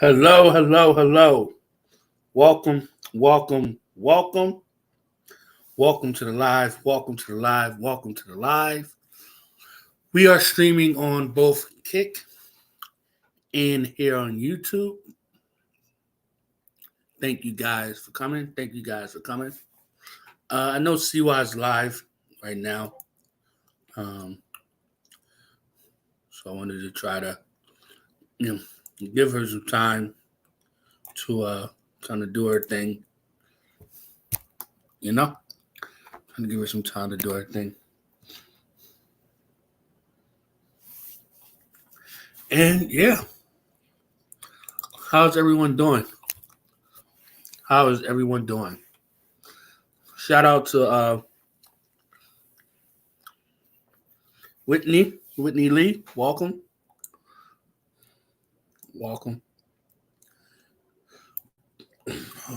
Hello, hello, hello. Welcome, welcome, welcome. Welcome to the live. Welcome to the live. Welcome to the live. We are streaming on both Kick and here on YouTube. Thank you guys for coming. Thank you guys for coming. I know Siwa is live right now. So I wanted to try to, give her some time to kind of do her thing. Trying to give her some time to do her thing. And yeah, how's everyone doing? How is everyone doing? Shout out to Whitney Lee. Welcome.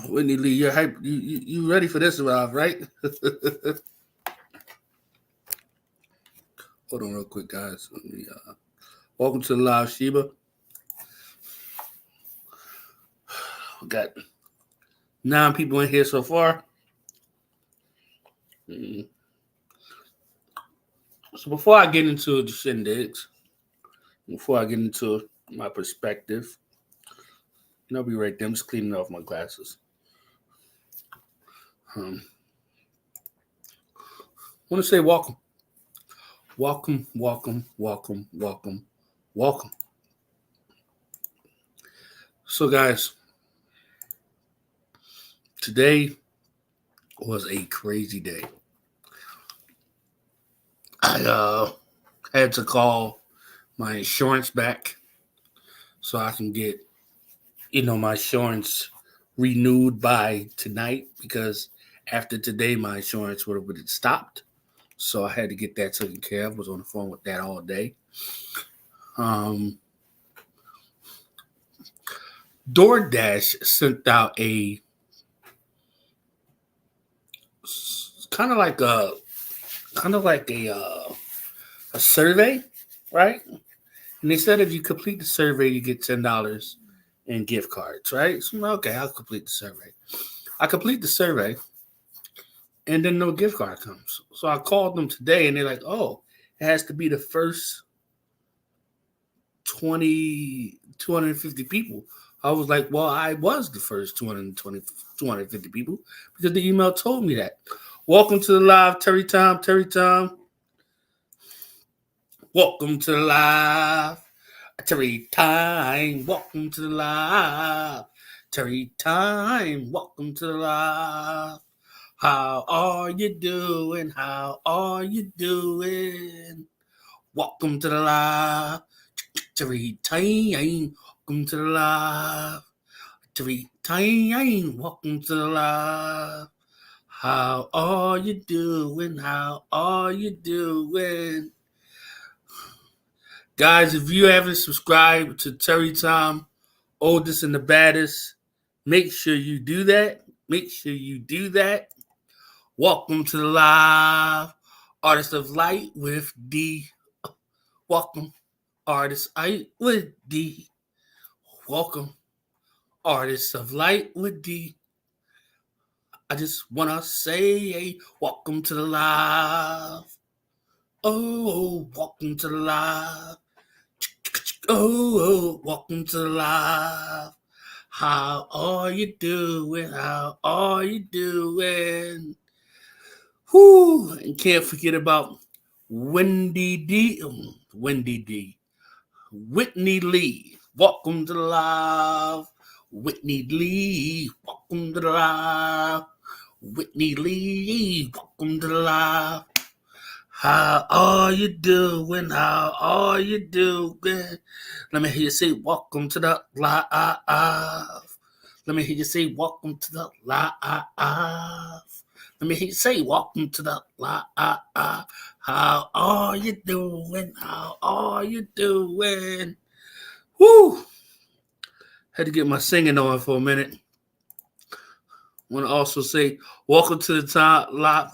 Whitney Lee, you're hype. You ready for this, right? Hold on real quick, guys. Welcome to the live, Sheba. We got 9 people in here so far. So before I get into the shindigs, before I get into my perspective, I'll be right there. I'm just cleaning off my glasses. I want to say welcome. Welcome. So, guys, today was a crazy day. I had to call my insurance back so I can get, my insurance renewed by tonight, because after today, my insurance would have stopped. So I had to get that taken care of. I was on the phone with that all day. DoorDash sent out a kind of like a survey, right? And they said if you complete the survey, you get $10 in gift cards, right? So okay, I'll complete the survey. I complete the survey, and then no gift card comes. So I called them today, and they're like, "Oh, it has to be the first 250 people." I was like, "Well, I was the first 250 people because the email told me that." Welcome to the live, Terry Tom. Welcome to the live, Terry Time. Welcome to the live, Terry Time. Welcome to the live. How are you doing? How are you doing? Welcome to the live, Terry Time. Welcome to the live, Terry Time. Welcome to the live. How are you doing? How are you doing? Guys, if you haven't subscribed to Terry Tom, Oldest and the Baddest, make sure you do that. Welcome to the live, Artist of Light with D. Welcome, Artist Light with D. Welcome, Artist of Light with D. I just want to say, welcome to the live. Oh, welcome to the live. Oh, welcome to the live. How are you doing? How are you doing? Whoo! And can't forget about Whitney Lee. Welcome to the live. Whitney Lee. Welcome to the live. Whitney Lee. Welcome to the live. How are you doing? How are you doing? Let me hear you say, welcome to the live. Let me hear you say, welcome to the live. Let me hear you say, welcome to the live. How are you doing? How are you doing? Woo! Had to get my singing on for a minute. Want to also say, welcome to the top live.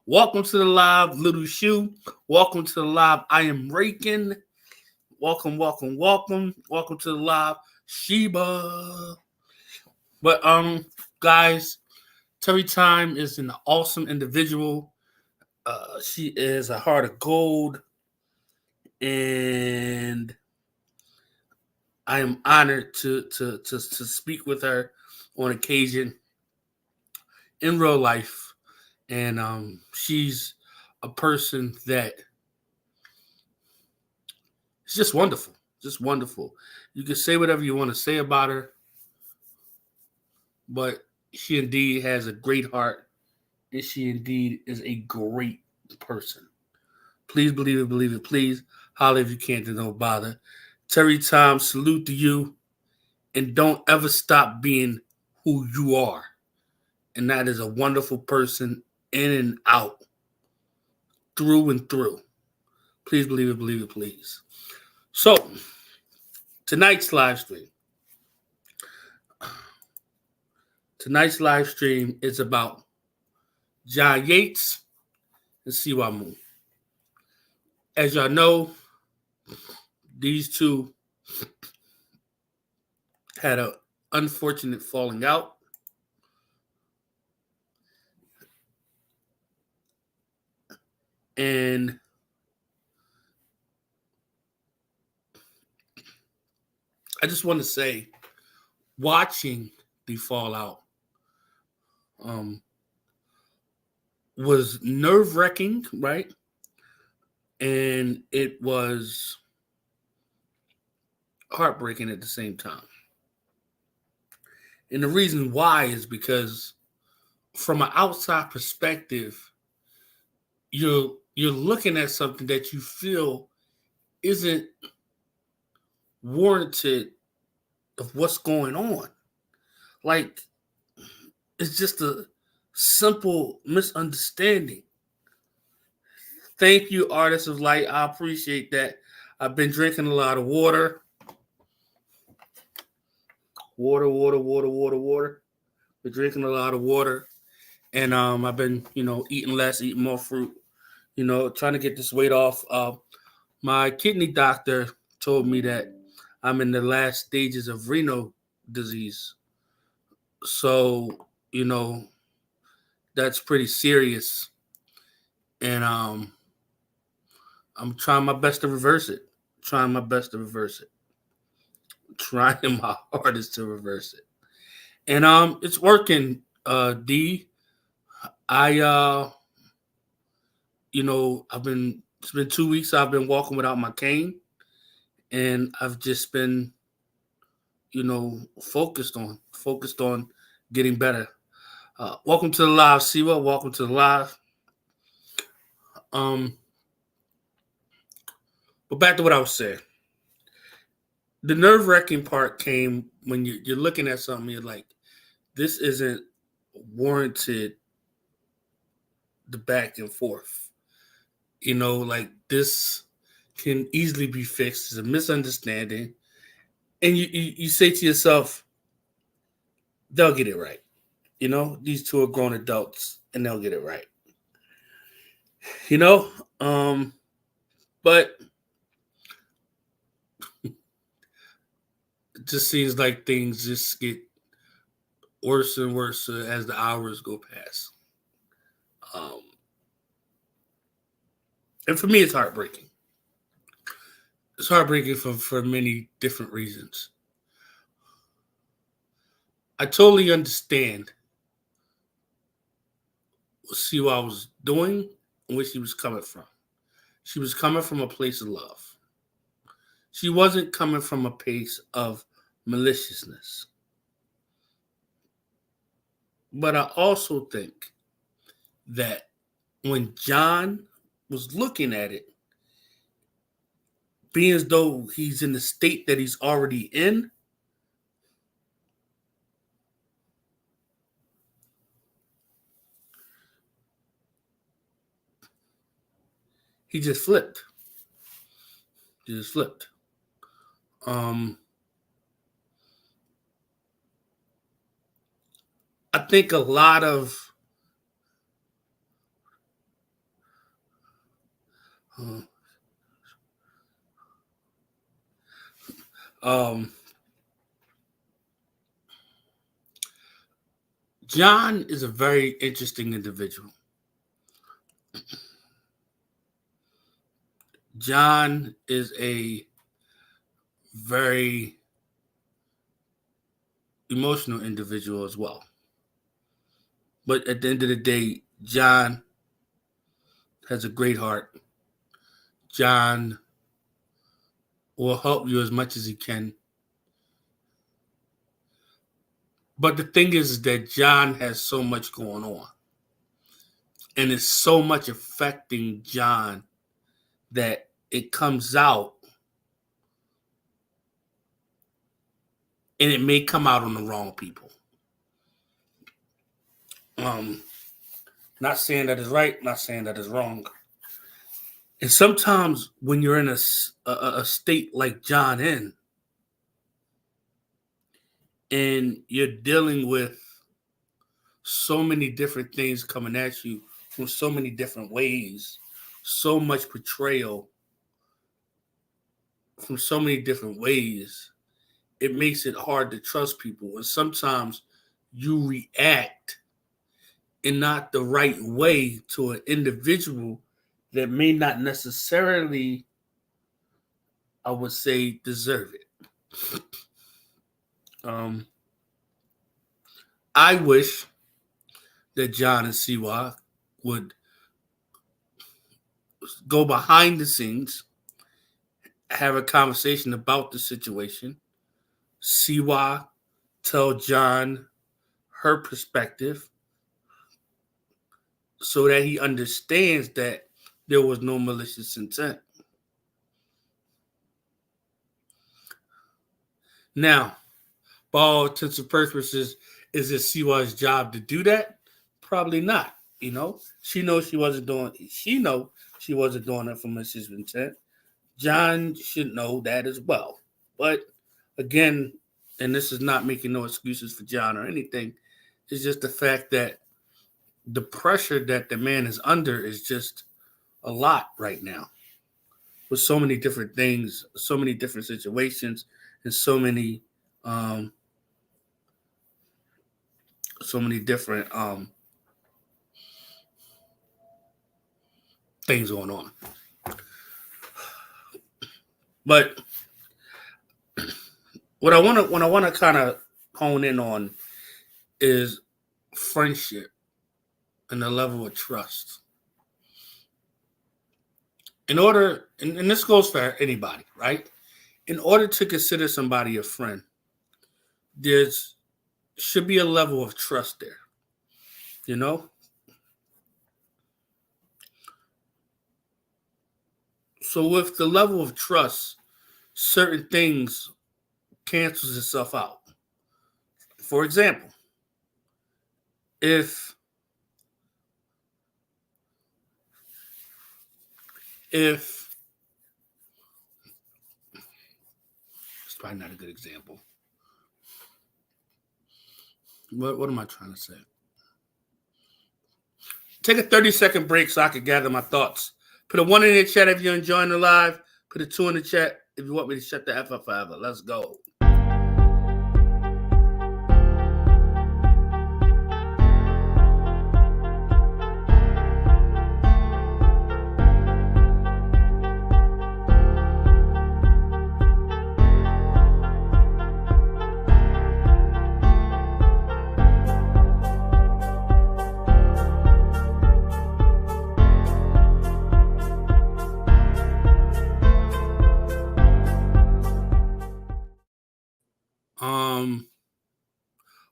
Welcome to the live, Little Shoe. Welcome to the live, I Am Raking. welcome, welcome, welcome, welcome to the live Sheba. But guys, Terry Time is an awesome individual. She is a heart of gold, and I am honored to speak with her on occasion in real life. And she's a person that is just wonderful, just wonderful. You can say whatever you want to say about her, but she indeed has a great heart, and she indeed is a great person. Please believe it, please. Holler if you can't, do no bother. Terry Tom, salute to you, and don't ever stop being who you are. And that is a wonderful person in and out, through and through. Please believe it, please. So, tonight's live stream. Tonight's live stream is about John Yates and Siwa. As y'all know, these two had an unfortunate falling out. And I just want to say, watching the fallout was nerve-wracking, right? And it was heartbreaking at the same time. And the reason why is because from an outside perspective, you're looking at something that you feel isn't warranted of what's going on. Like, it's just a simple misunderstanding. Thank you, Artists of Light. I appreciate that. I've been drinking a lot of water. Water. Been drinking a lot of water. And I've been, eating less, eating more fruit, trying to get this weight off. My kidney doctor told me that I'm in the last stages of renal disease. So, that's pretty serious. And I'm trying my best to reverse it. Trying my hardest to reverse it. And it's working, D. It's been 2 weeks I've been walking without my cane, and I've just been, focused on getting better. Welcome to the live, Siwa. Welcome to the live. But back to what I was saying. The nerve-wracking part came when you're looking at something, you're like, this isn't warranted, the back and forth. Like, this can easily be fixed. It's a misunderstanding. And you say to yourself, they'll get it right. These two are grown adults, and they'll get it right. But it just seems like things just get worse and worse as the hours go past. And for me, it's heartbreaking. It's heartbreaking for many different reasons. I totally understand what Siwa was doing and where she was coming from. She was coming from a place of love. She wasn't coming from a place of maliciousness. But I also think that when John was looking at it, being as though he's in the state that he's already in, he just flipped. I think a lot of John is a very interesting individual. John is a very emotional individual as well. But at the end of the day, John has a great heart. John will help you as much as he can. But the thing is that John has so much going on. And it's so much affecting John that it comes out and it may come out on the wrong people. Not saying that is right, not saying that is wrong. And sometimes when you're in a state like John in, and you're dealing with so many different things coming at you from so many different ways, so much betrayal from so many different ways, it makes it hard to trust people. And sometimes you react in not the right way to an individual that may not necessarily, I would say, deserve it. I wish that John and Siwa would go behind the scenes, have a conversation about the situation. Siwa tell John her perspective so that he understands that there was no malicious intent. Now, by all intents and purposes, is it Siwa's job to do that? Probably not. You know, she knows she wasn't doing. She know she wasn't doing it for malicious intent. John should know that as well. But again, and this is not making no excuses for John or anything. It's just the fact that the pressure that the man is under is just a lot right now, with so many different things, so many different situations, and so many different things going on. But what I want to kind of hone in on is friendship and the level of trust. In order, and this goes for anybody, right? In order to consider somebody a friend, there's should be a level of trust there. You know? So with the level of trust, certain things cancels itself out. For example, if it's probably not a good example. What am I trying to say? Take a 30-second break so I can gather my thoughts. Put a 1 in the chat if you're enjoying the live. Put a 2 in the chat if you want me to shut the F up forever. Let's go.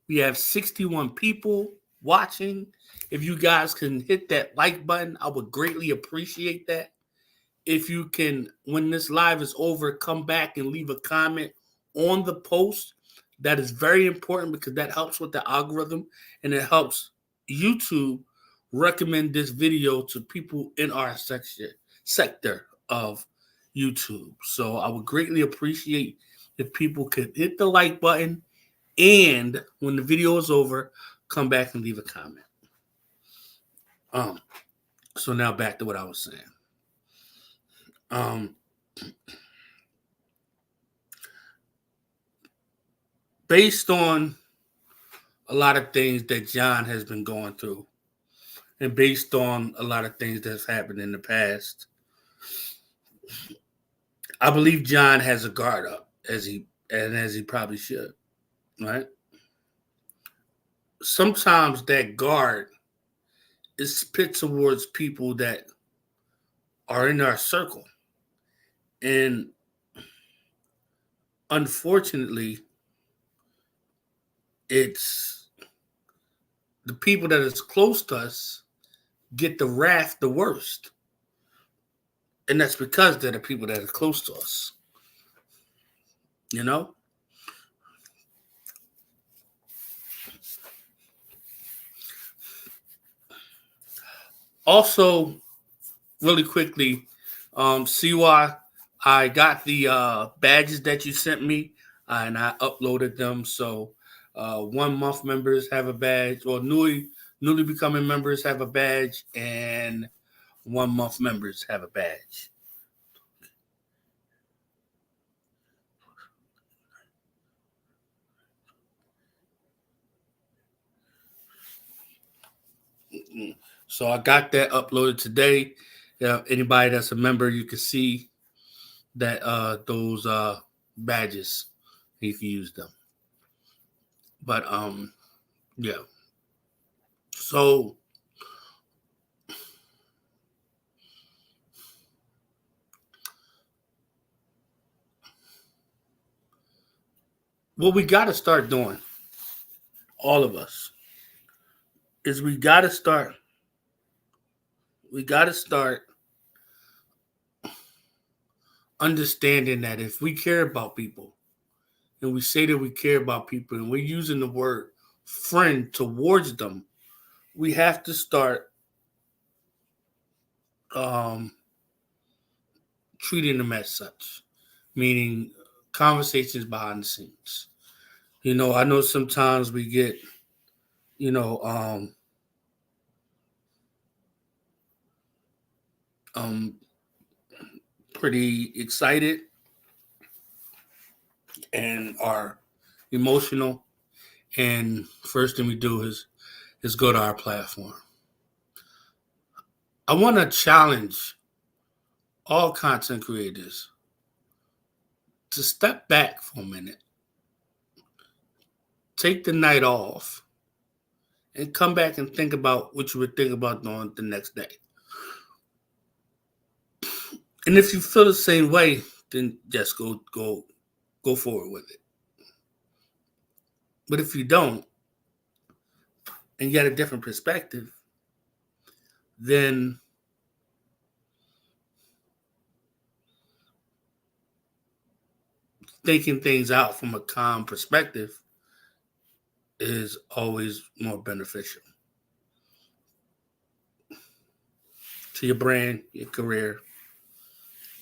We have 61 people watching. If you guys can hit that like button, I would greatly appreciate that. If you can, when this live is over, come back and leave a comment on the post. That is very important because that helps with the algorithm and it helps YouTube recommend this video to people in our sector of YouTube. So I would greatly appreciate if people could hit the like button and when the video is over, come back and leave a comment. So now back to what I was saying. based on a lot of things that John has been going through, and based on a lot of things that's happened in the past, I believe John has a guard up as he probably should, right? Sometimes that guard is put towards people that are in our circle, and unfortunately, it's the people that is close to us get the wrath the worst, and that's because they're the people that are close to us. You know. Also, really quickly, Siwa, I got the badges that you sent me, and I uploaded them. So 1 month members have a badge, or newly becoming members have a badge, and 1 month members have a badge. So I got that uploaded today. Anybody that's a member, you can see that those badges, you can use them. But yeah. So what we got to start doing, all of us, is we got to start understanding that if we care about people, and we say that we care about people, and we're using the word friend towards them, we have to start um, treating them as such, meaning conversations behind the scenes. I know sometimes we get, you know, um, pretty excited and are emotional, and first thing we do is go to our platform. I want to challenge all content creators to step back for a minute, take the night off, and come back and think about what you would think about doing the next day. And if you feel the same way, then just go forward with it. But if you don't, and you got a different perspective, then thinking things out from a calm perspective is always more beneficial to your brand, your career.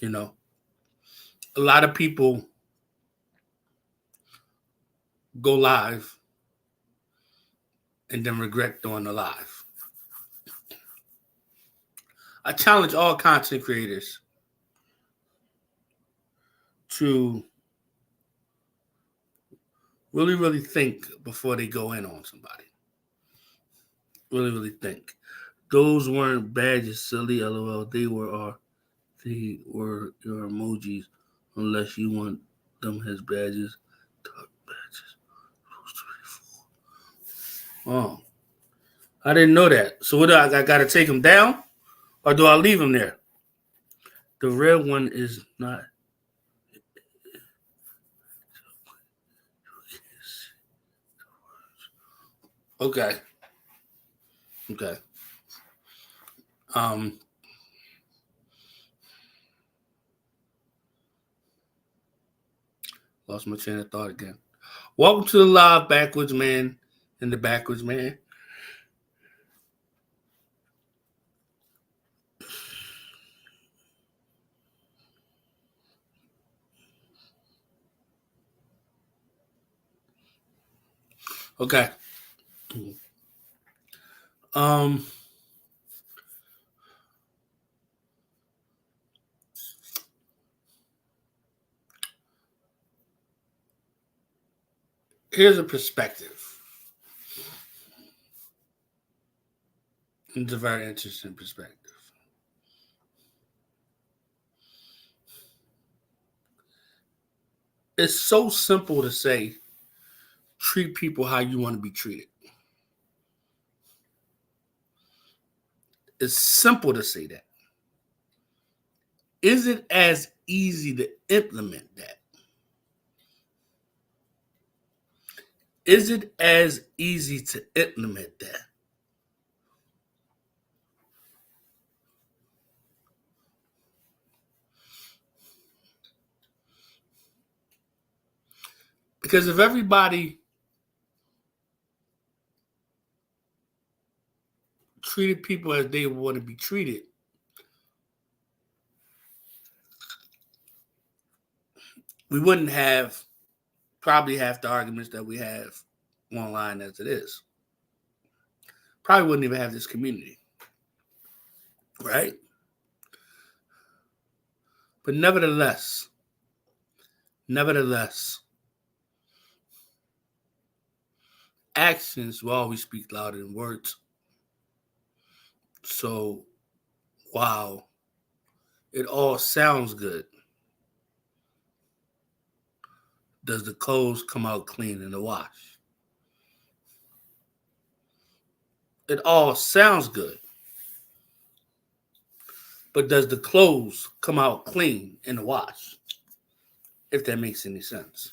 You know, a lot of people go live and then regret doing the live. I challenge all content creators to really, really think before they go in on somebody. Really, really think. Those weren't badges, silly, lol. They were your emojis, unless you want them as badges. Badges. Oh, I didn't know that. So what do I got to take them down, or do I leave them there? The red one is not. Okay. Okay. Um. Lost my train of thought again. Welcome to the live backwards man and the backwards man. Okay. Um. Here's a perspective. It's a very interesting perspective. It's so simple to say, treat people how you want to be treated. It's simple to say that. Is it as easy to implement that? Is it as easy to implement that? Because if everybody treated people as they want to be treated, we wouldn't have probably half the arguments that we have online as it is. Probably wouldn't even have this community. Right? But nevertheless, actions will always speak louder than words. So, wow, it all sounds good. Does the clothes come out clean in the wash? It all sounds good. But does the clothes come out clean in the wash? If that makes any sense.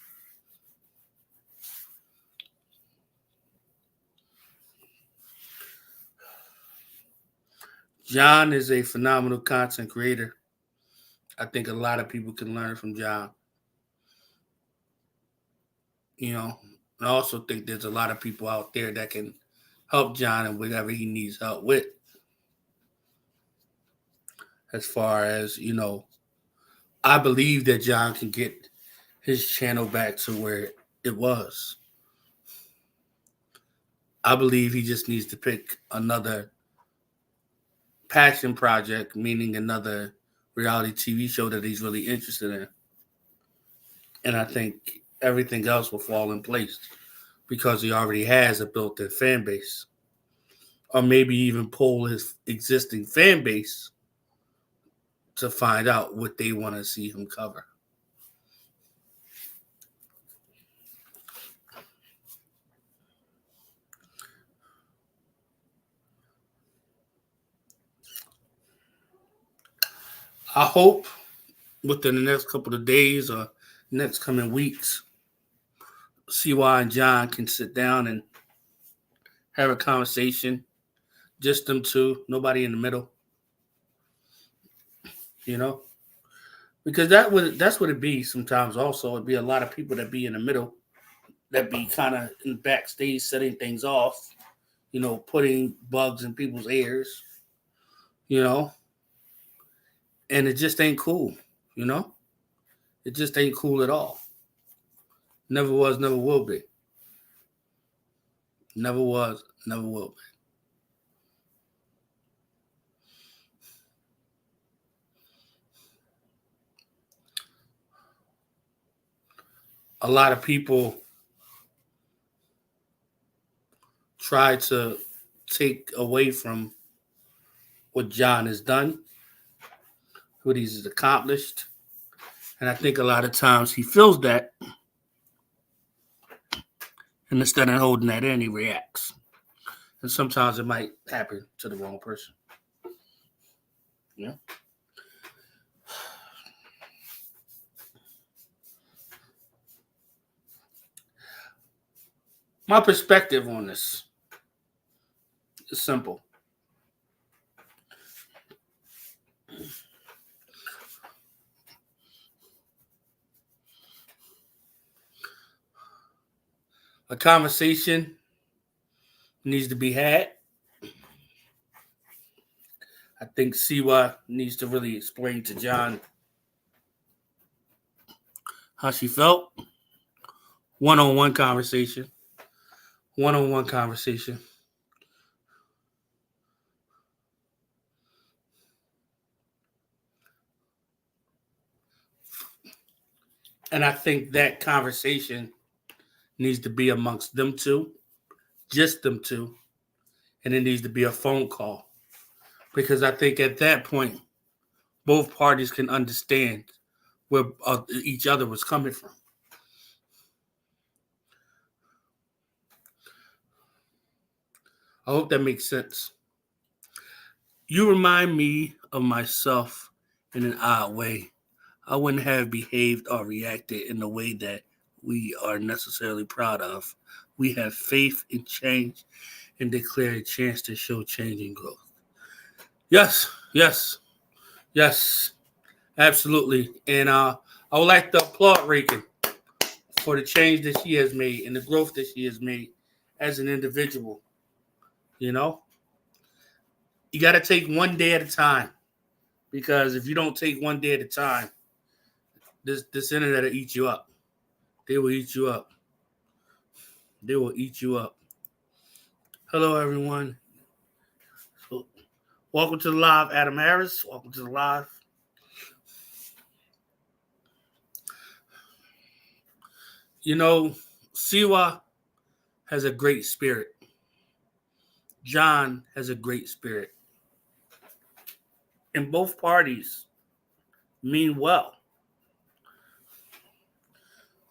John is a phenomenal content creator. I think a lot of people can learn from John. You know, I also think there's a lot of people out there that can help John in whatever he needs help with. As far as, I believe that John can get his channel back to where it was. I believe he just needs to pick another passion project, meaning another reality TV show that he's really interested in. And I think everything else will fall in place because he already has a built-in fan base. Or maybe even pull his existing fan base to find out what they want to see him cover. I hope within the next couple of days or next coming weeks, Siwa and John can sit down and have a conversation. Just them two, nobody in the middle. Because that's what it be sometimes. Also, it'd be a lot of people that be in the middle, that be kind of in the backstage setting things off. Putting bugs in people's ears. And it just ain't cool. It just ain't cool at all. Never was, never will be. Never was, never will be. A lot of people try to take away from what John has done, what he's accomplished. And I think a lot of times he feels that, and instead of holding that in, he reacts. And sometimes it might happen to the wrong person. My perspective on this is simple. A conversation needs to be had. I think Siwa needs to really explain to John how she felt. One-on-one conversation. One-on-one conversation. And I think that conversation needs to be amongst them two, just them two, and it needs to be a phone call. Because I think at that point, both parties can understand where each other was coming from. I hope that makes sense. You remind me of myself in an odd way. I wouldn't have behaved or reacted in the way that we are necessarily proud of. We have faith in change and declare a chance to show change and growth. Yes, yes, yes, absolutely. And I would like to applaud Reagan for the change that she has made and the growth that she has made as an individual. You know, you got to take one day at a time, because if you don't take one day at a time, this internet will eat you up. They will eat you up. They will eat you up. Hello, everyone. So, welcome to the live, Adam Harris. Welcome to the live. You know, Siwa has a great spirit. John has a great spirit. And both parties mean well.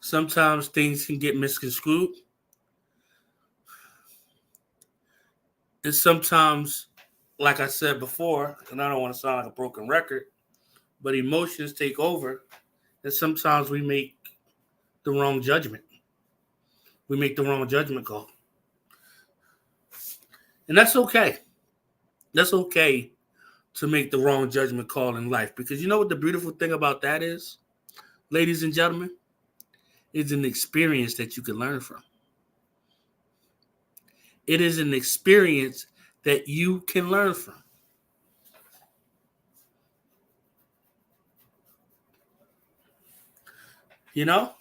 Sometimes things can get misconstrued. And sometimes, like I said before, and I don't want to sound like a broken record, but emotions take over. And sometimes we make the wrong judgment. We make the wrong judgment call. And that's okay. That's okay to make the wrong judgment call in life. Because you know what the beautiful thing about that is, ladies and gentlemen? It's an experience that you can learn from. It is an experience that you can learn from. You know?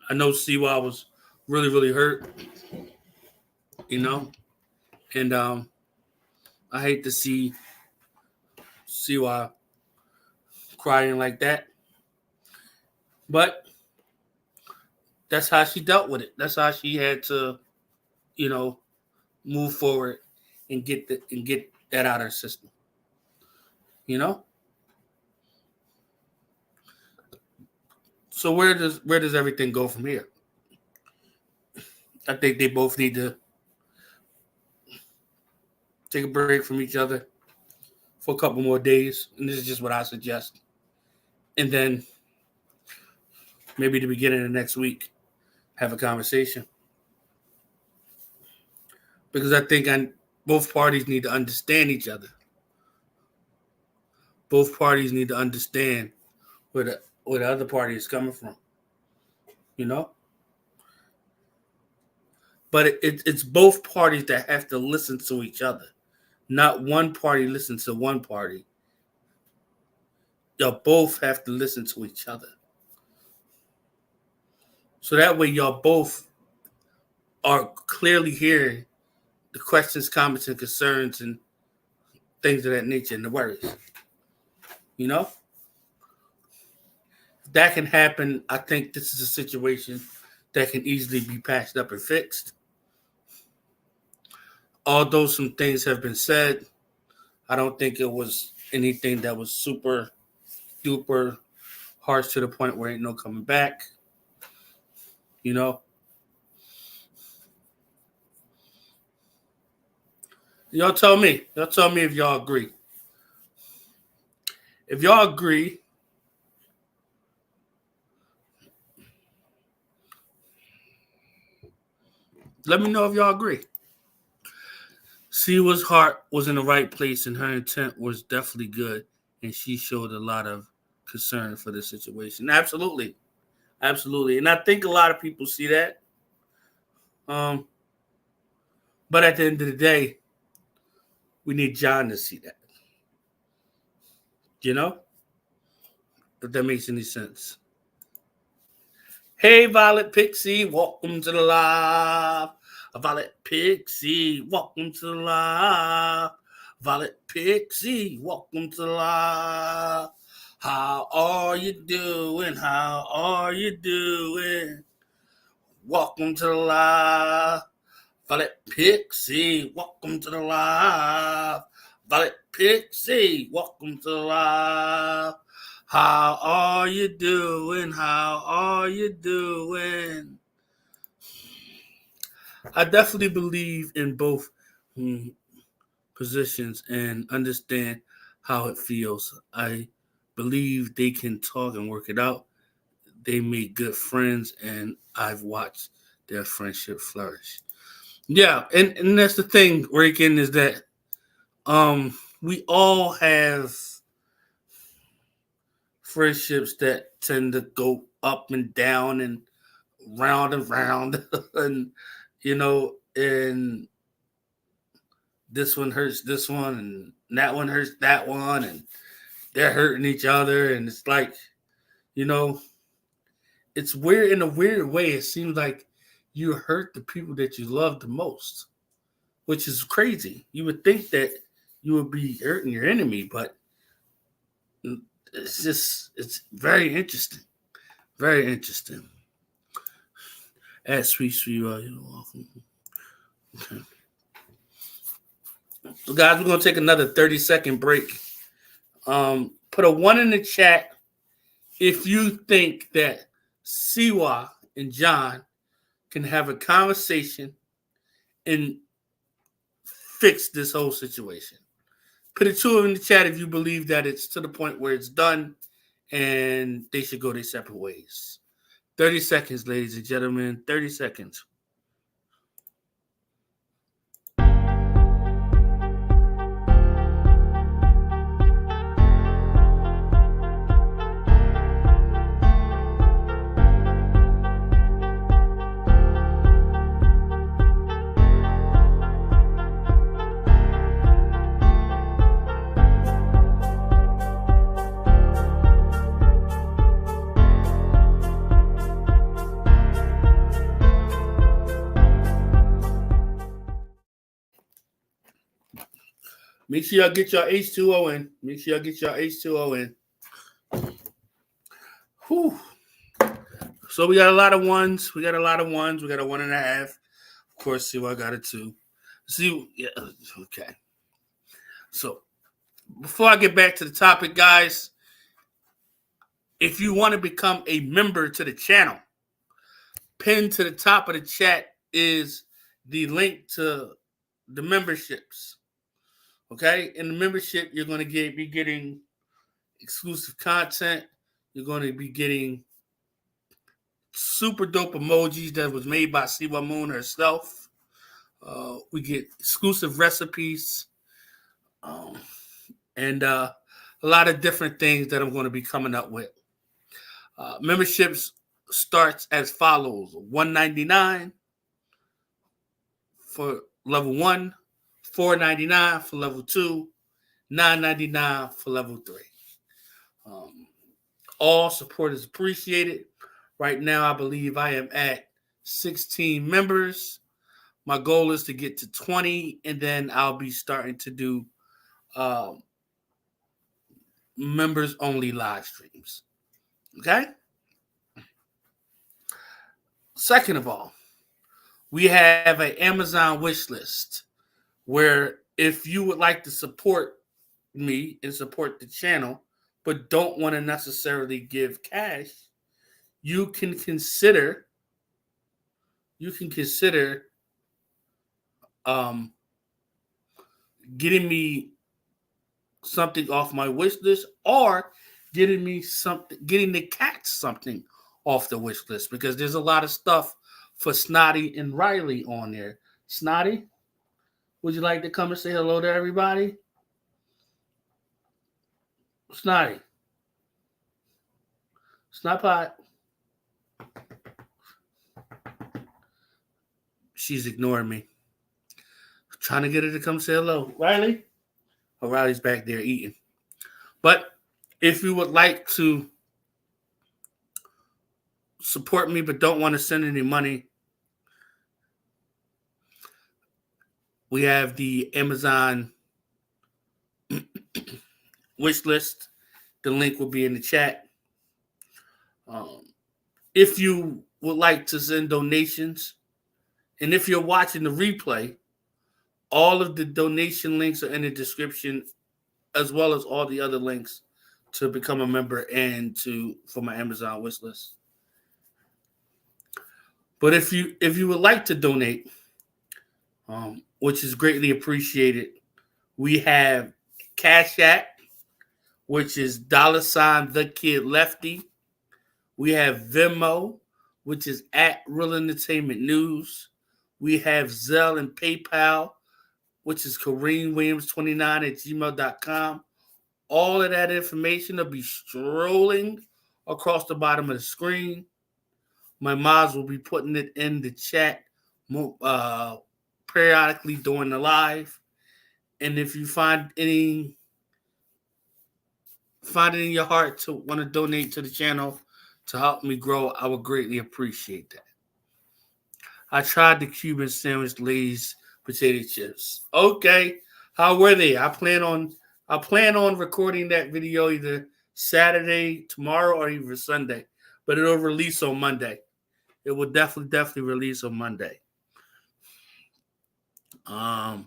I know Siwa was really, really hurt, you know? And I hate to see Siwa crying like that. But that's how she dealt with it. That's how she had to, you know, move forward and get that out of her system. You know? So where does everything go from here? I think they both need to take a break from each other for a couple more days, and this is just what I suggest. And then maybe the beginning of next week, have a conversation, because I think both parties need to understand each other. Both parties need to understand where the other party is coming from. You know, but it's both parties that have to listen to each other. Not one party listen to one party. Y'all both have to listen to each other. So that way y'all both are clearly hearing the questions, comments, and concerns and things of that nature and the worries. You know? If that can happen, I think this is a situation that can easily be patched up and fixed. Although some things have been said, I don't think it was anything that was super duper harsh to the point where ain't no coming back. You know? Y'all tell me. Y'all tell me if y'all agree. If y'all agree, let me know if y'all agree. Siwa's heart was in the right place and her intent was definitely good, and she showed a lot of concern for the situation. Absolutely. Absolutely. And I think a lot of people see that. Um, but at the end of the day, we need John to see that. You know? If that makes any sense. Hey, Violet Pixie, welcome to the live. Violet Pixie, welcome to the live. Violet Pixie, welcome to the live. How are you doing? How are you doing? Welcome to the live. Violet Pixie, welcome to the live. Violet Pixie, welcome to the live. How are you doing? How are you doing? I definitely believe in both positions and understand how it feels. I believe they can talk and work it out. They make good friends, and I've watched their friendship flourish. Yeah, and that's the thing, Reagan, is that we all have friendships that tend to go up and down and round and and this one hurts this one and that one hurts that one and they're hurting each other, and it's like, you know, it's weird. In a weird way, it seems like you hurt the people that you love the most, which is crazy. You would think that you would be hurting your enemy, but it's very interesting. Very interesting. At Sweet Siwa, you're welcome. Okay. So guys, we're gonna take another 30-second break. Put a 1 in the chat if you think that Siwa and John can have a conversation and fix this whole situation. Put a 2 in the chat if you believe that it's to the point where it's done and they should go their separate ways. 30 seconds, ladies and gentlemen. 30 seconds. Make sure y'all get your H2O in. Make sure y'all get your H2O in. Whew. So we got a lot of ones. We got a 1.5. Of course, see what I got a 2. See, yeah, okay. So before I get back to the topic, guys, if you want to become a member to the channel, pinned to the top of the chat is the link to the memberships. Okay, in the membership, you're going to be getting exclusive content. You're going to be getting super dope emojis that was made by Siwa Moon herself. We get exclusive recipes and a lot of different things that I'm going to be coming up with. Memberships starts as follows: $199 for level 1, $4.99 for level 2, $9.99 for level 3. All support is appreciated. Right now, I believe I am at 16 members. My goal is to get to 20, and then I'll be starting to do members-only live streams. Okay? Second of all, we have an Amazon wish list where if you would like to support me and support the channel, but don't want to necessarily give cash, you can consider getting me something off my wish list, or getting the cats something off the wish list, because there's a lot of stuff for Snotty and Riley on there. Snotty, would you like to come and say hello to everybody? Snotty. Snotpot. She's ignoring me. I'm trying to get her to come say hello. Riley? Oh, Riley's back there eating. But if you would like to support me but don't want to send any money, we have the Amazon Wishlist. The link will be in the chat. If you would like to send donations, and if you're watching the replay, all of the donation links are in the description, as well as all the other links to become a member and for my Amazon wish list. But if you would like to donate, which is greatly appreciated, we have Cashapp, which is $thekidlefty. We have Venmo, which is at Real Entertainment News. We have Zelle and PayPal, which is KareemWilliams29@gmail.com. All of that information will be strolling across the bottom of the screen. My mods will be putting it in the chat periodically during the live. And if you find it in your heart to want to donate to the channel to help me grow, I would greatly appreciate that. I tried the Cuban sandwich Lay's potato chips. Okay, how were they? I plan on recording that video either Saturday, tomorrow, or even Sunday. But it'll release on Monday. It will definitely release on Monday. Yeah.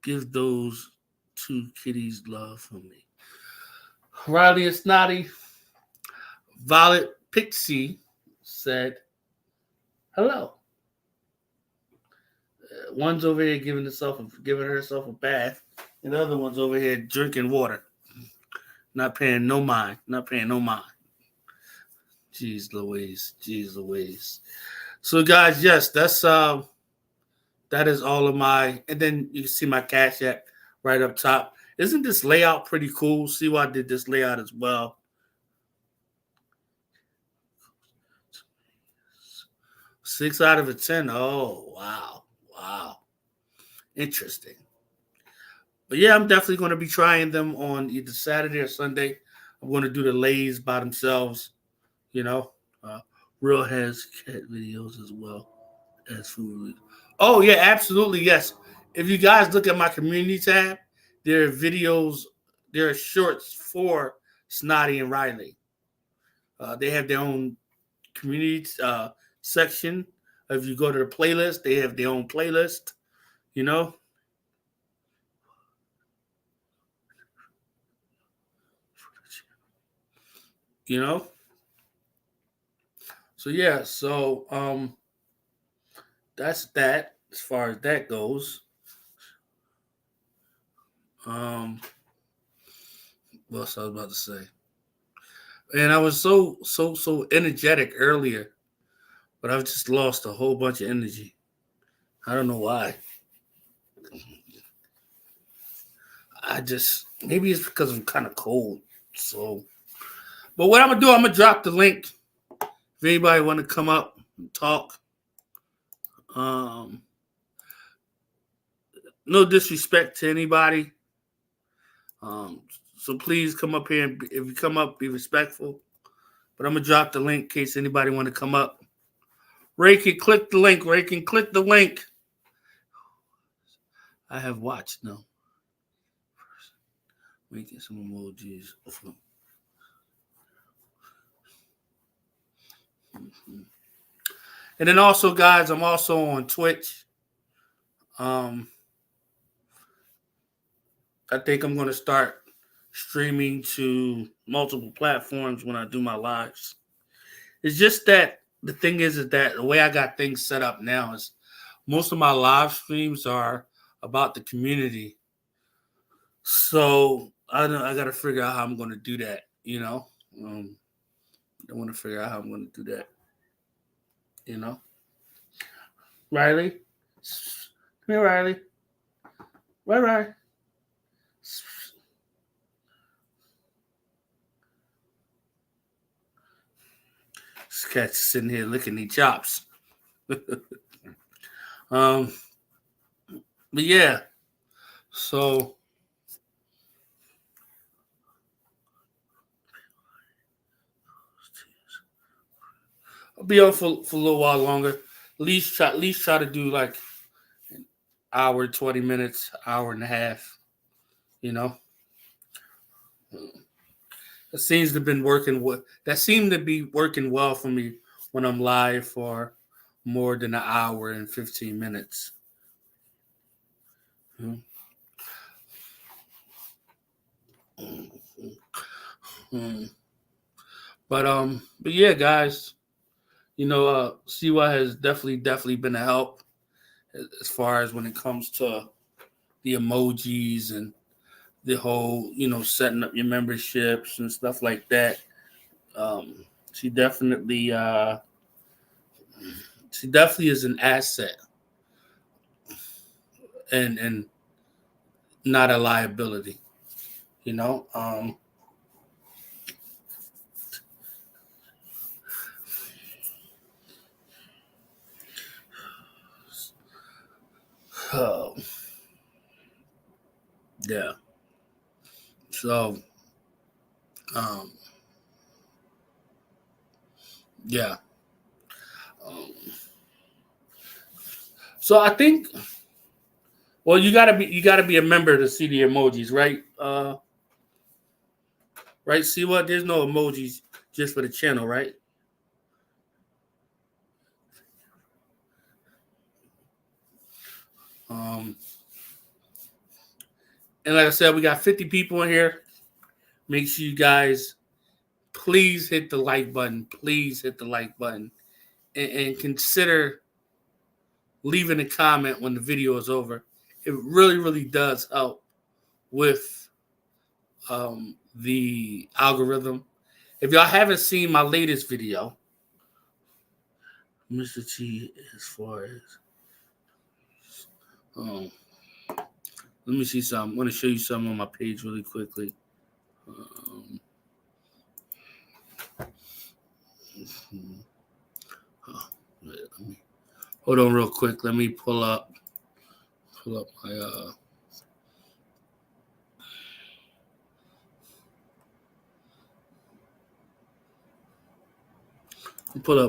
Give those two kitties love for me. Riley and Snotty. Violet Pixie said, hello. One's over here giving herself a bath, and the other one's over here drinking water. Not paying no mind. Jeez Louise. So guys, yes, that is all of my, and then you can see my Cash App right up top. Isn't this layout pretty cool? Siwa did this layout as well. Six out of 10. Oh, wow. Interesting. But yeah, I'm definitely going to be trying them on either Saturday or Sunday. I'm going to do the Lays by themselves. Real has cat videos as well as food. Oh, yeah, absolutely, yes. If you guys look at my community tab, there are videos, there are shorts for Snotty and Riley. They have their own community section. If you go to the playlist, they have their own playlist, you know. So yeah, that's that as far as that goes. What else I was about to say? And I was so energetic earlier, but I've just lost a whole bunch of energy. I don't know why. Maybe it's because I'm kind of cold. So, but what I'm gonna do, I'm gonna drop the link. If anybody want to come up and talk, no disrespect to anybody. So please come up here, and if you come up, be respectful. But I'm gonna drop the link in case anybody want to come up. Ray can click the link. I have watched. No. Making some emojis. And then also, guys, I'm also on Twitch. I think I'm going to start streaming to multiple platforms when I do my lives. It's just that the thing is that the way I got things set up now is most of my live streams are about the community. So I got to figure out how I'm going to do that, I want to figure out how I'm going to do that, Riley? Come here, Riley. Right. This cat's sitting here licking these chops. But yeah, so I'll be on for a little while longer. At least try to do like hour, 20 minutes, hour and a half. You know, that seems to have been working. That seemed to be working well for me when I'm live for more than an hour and 15 minutes. But yeah, guys, Siwa has definitely been a help as far as when it comes to the emojis and the whole, setting up your memberships and stuff like that. Um, she definitely, uh, she definitely is an asset and not a liability. You know, uh, yeah. So, um, yeah. Um, so I think, well, you gotta be a member to see the emojis, right? Right. See what? There's no emojis just for the channel, right? Um, and like I said, we got 50 people in here. Make sure you guys please hit the like button. Please hit the like button and consider leaving a comment when the video is over. It really does help with the algorithm. If y'all haven't seen my latest video, Mr. T, as far as um, let me see something. I'm going to show you something on my page really quickly. Um, hold on real quick. Let me pull up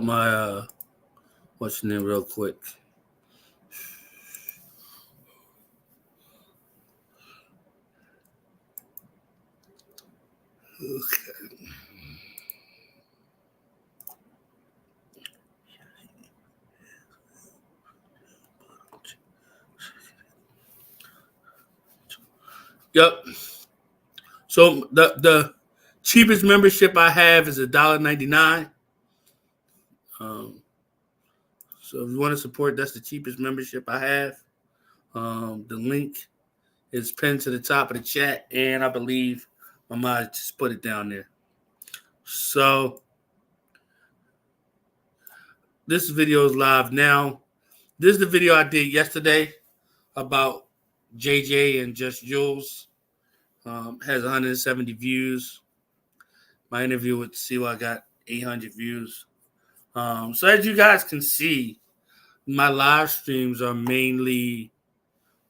my what's the name real quick. Okay. Yep. So the cheapest membership I have is $1.99. So if you want to support, that's the cheapest membership I have. The link is pinned to the top of the chat, and I believe my mom just put it down there. So this video is live now. This is the video I did yesterday about JJ and Just Jules. Has 170 views. My interview with Siwa got 800 views. So as you guys can see, my live streams are mainly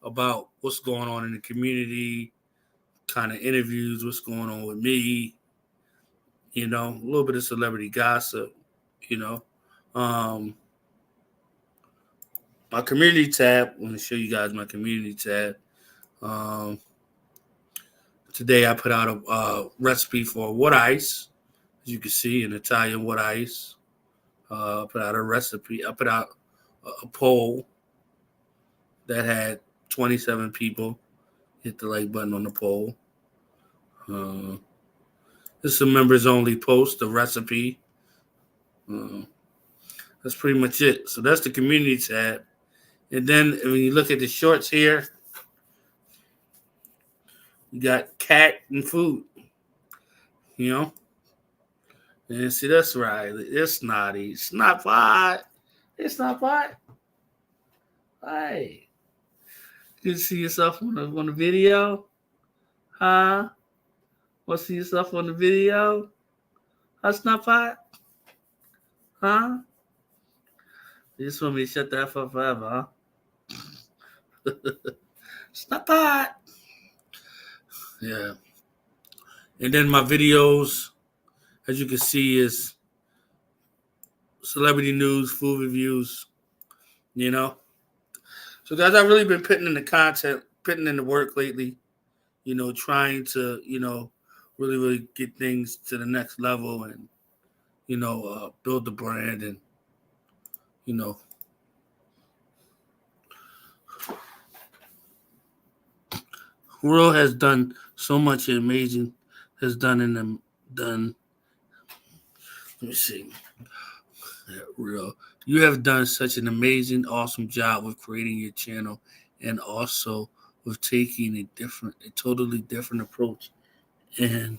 about what's going on in the community, kind of interviews, what's going on with me, a little bit of celebrity gossip, you know. Um, my community tab, I'm going to show you guys my community tab. Today I put out a recipe for wood ice, as you can see, an Italian wood ice. Put out a recipe. I put out a poll that had 27 people hit the like button on the poll. This is a members only post, the recipe. That's pretty much it. So that's the community tab. And then when you look at the shorts here, you got cat and food, And see, that's right. It's snotty. It's not pot. It's not pot. Hey. You see yourself on the video? Huh? Want to see yourself on the video? That's not pot? Huh? You just want me to shut that for forever, huh? It's not pot. Yeah. And then my videos, as you can see, is celebrity news, food reviews, So, guys, I've really been putting in the content, putting in the work lately. Trying to really really get things to the next level and build the brand and you know World has done so much amazing, has done in them done. Let me see. Yeah, Real, you have done such an amazing, awesome job with creating your channel, and also with taking a totally different approach, and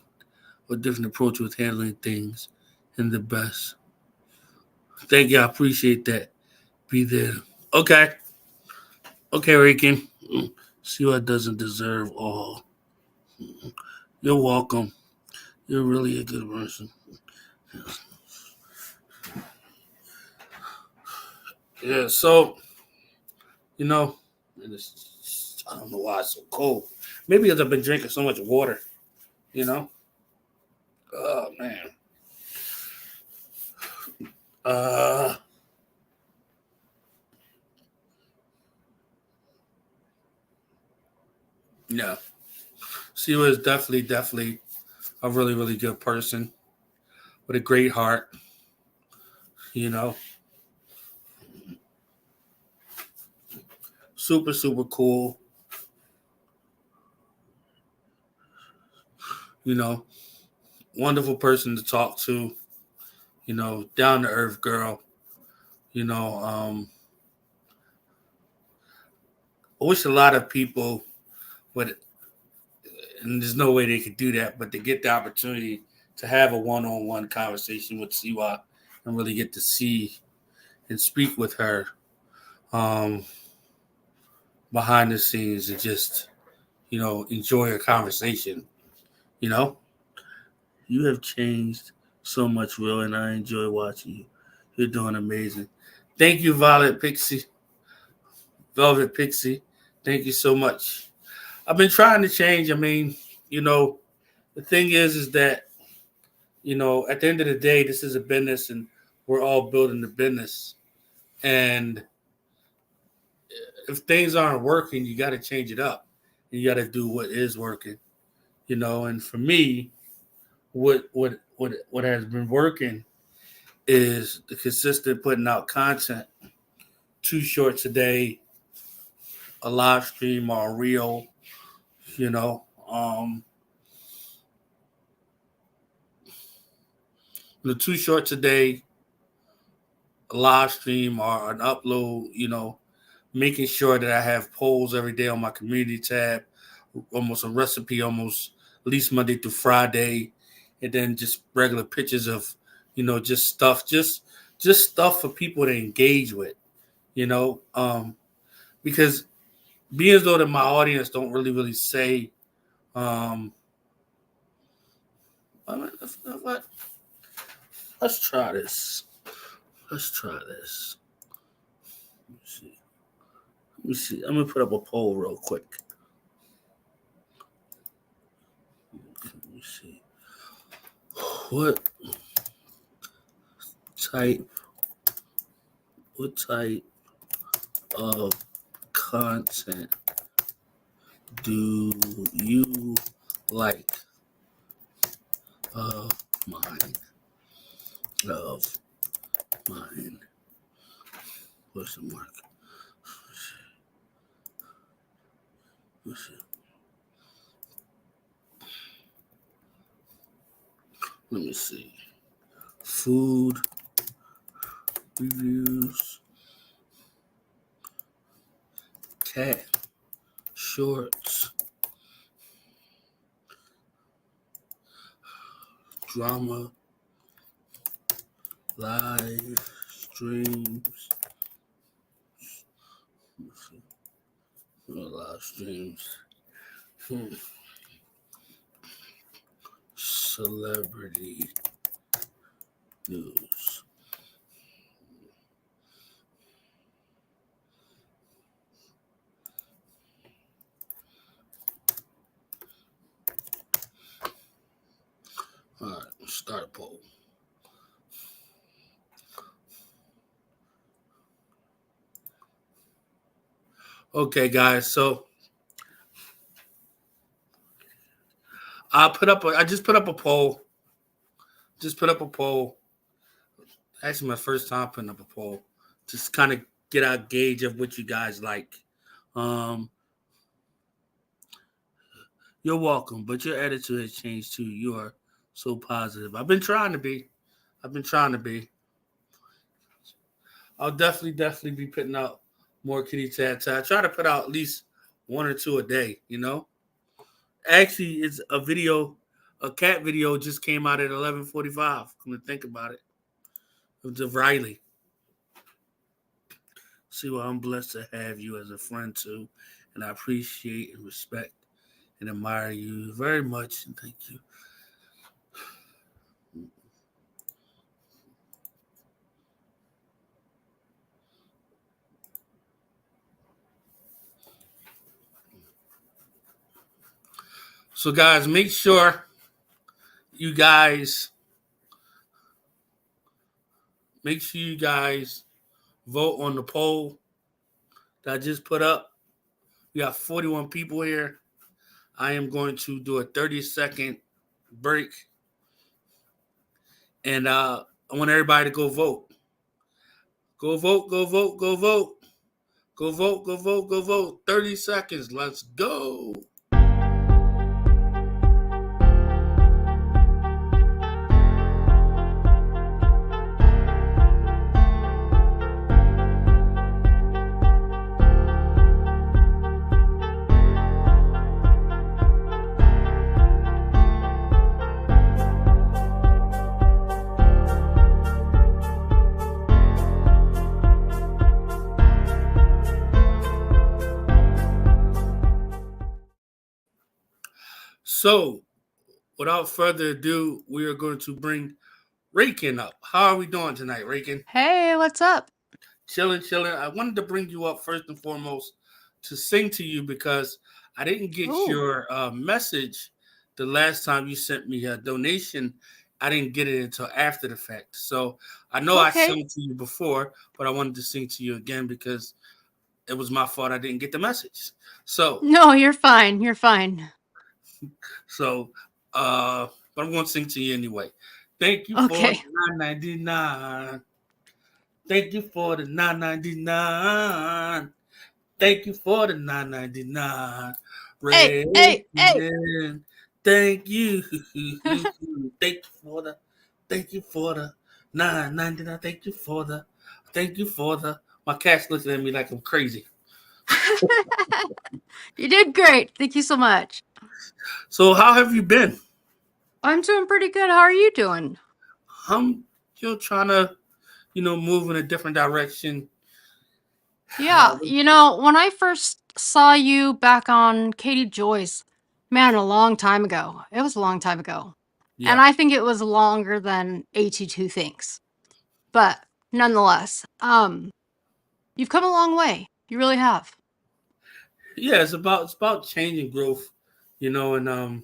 a different approach with handling things, and the best. Thank you, I appreciate that. Be there. Okay, okay, Rican. Siwa doesn't deserve all. You're welcome. You're really a good person. Yeah, so you know, I don't know why it's so cold. Maybe because I've been drinking so much water. You know. Oh man. Uh. Yeah. Siwa is definitely a really really good person with a great heart. You know. Super super cool. You know. Wonderful person to talk to. Down to earth girl. You know. I wish a lot of people would, and there's no way they could do that, but to get the opportunity to have a one-on-one conversation with Siwa and really get to see and speak with her um, behind the scenes and just, enjoy a conversation. You know, you have changed so much, Will, and I enjoy watching you. You're doing amazing. Thank you, Velvet Pixie. Thank you so much. I've been trying to change. I mean, you know, the thing is that at the end of the day, this is a business, and we're all building the business. And if things aren't working, you got to change it up. You got to do what is working. And for me, what has been working is the consistent putting out content, 2 shorts a day, a live stream or a reel. You know, the 2 shorts a day, a live stream or an upload. Making sure that I have polls every day on my community tab, almost a recipe, almost at least Monday through Friday, and then just regular pictures of, just stuff, just stuff for people to engage with, because being as though that my audience don't really, really say, um, let's try this. Let's try this. Let me see. Let me see. I'm gonna put up a poll real quick. Let me see. What type what type of content do you like of mine? Of mine. Question mark. Let's see. Let me see. Food reviews. Cat shorts. Drama. Live streams. Let's see. Live streams. Celebrity news. All right, start a poll. Okay, guys. So I just put up a poll. Just put up a poll. Actually, my first time putting up a poll. Just kind of get a gauge of what you guys like. Um, you're welcome, but your attitude has changed too. You are so positive. I've been trying to be. I've been trying to be. I'll definitely be putting out more kitty tat. I try to put out at least one or two a day. Actually, it's a video, a cat video just came out at 11:45. Come to think about it, of Riley. Siwa, I'm blessed to have you as a friend too, and I appreciate and respect and admire you very much. And thank you. So, guys, you guys make sure you guys vote on the poll that I just put up. We got 41 people here. I am going to do a 30-second break, and I want everybody to go vote. Go vote, go vote, go vote. Go vote, go vote, go vote. 30 seconds. Let's go. So, without further ado, we are going to bring Rakin up. How are we doing tonight, Rakin? Hey, what's up? Chilling, chilling. I wanted to bring you up first and foremost to sing to you because I didn't get Ooh. your message the last time you sent me a donation. I didn't get it until after the fact. So I know I Okay. sang to you before, but I wanted to sing to you again because it was my fault I didn't get the message. So No, you're fine. You're fine. So, but I'm going to sing to you anyway. Thank you for Okay. the $9.99. Thank you for the $9.99. Thank you for the $9.99. Hey, hey, hey. Thank you. Thank you for the $9.99. Thank you for the. My cat's looking at me like I'm crazy. You did great. Thank you so much. So, how have you been? I'm doing pretty good. How are you doing? I'm trying to move in a different direction. Yeah, when I first saw you back on Katie Joyce, man, a long time ago. It was a long time ago. And Yeah. I think it was longer than AT2 thinks. But nonetheless, you've come a long way. You really have. Yeah, it's about change and growth, and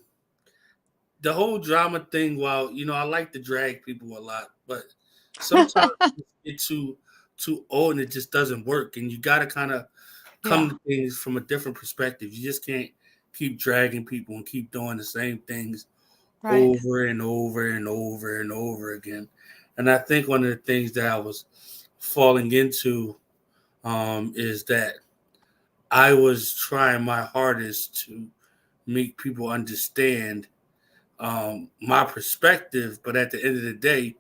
the whole drama thing. While I like to drag people a lot, but sometimes it's too old and it just doesn't work. And you got to kind of come Yeah, to things from a different perspective. You just can't keep dragging people and keep doing the same things right. over and over and over and over again. And I think one of the things that I was falling into is that I was trying my hardest to make people understand my perspective, but at the end of the day,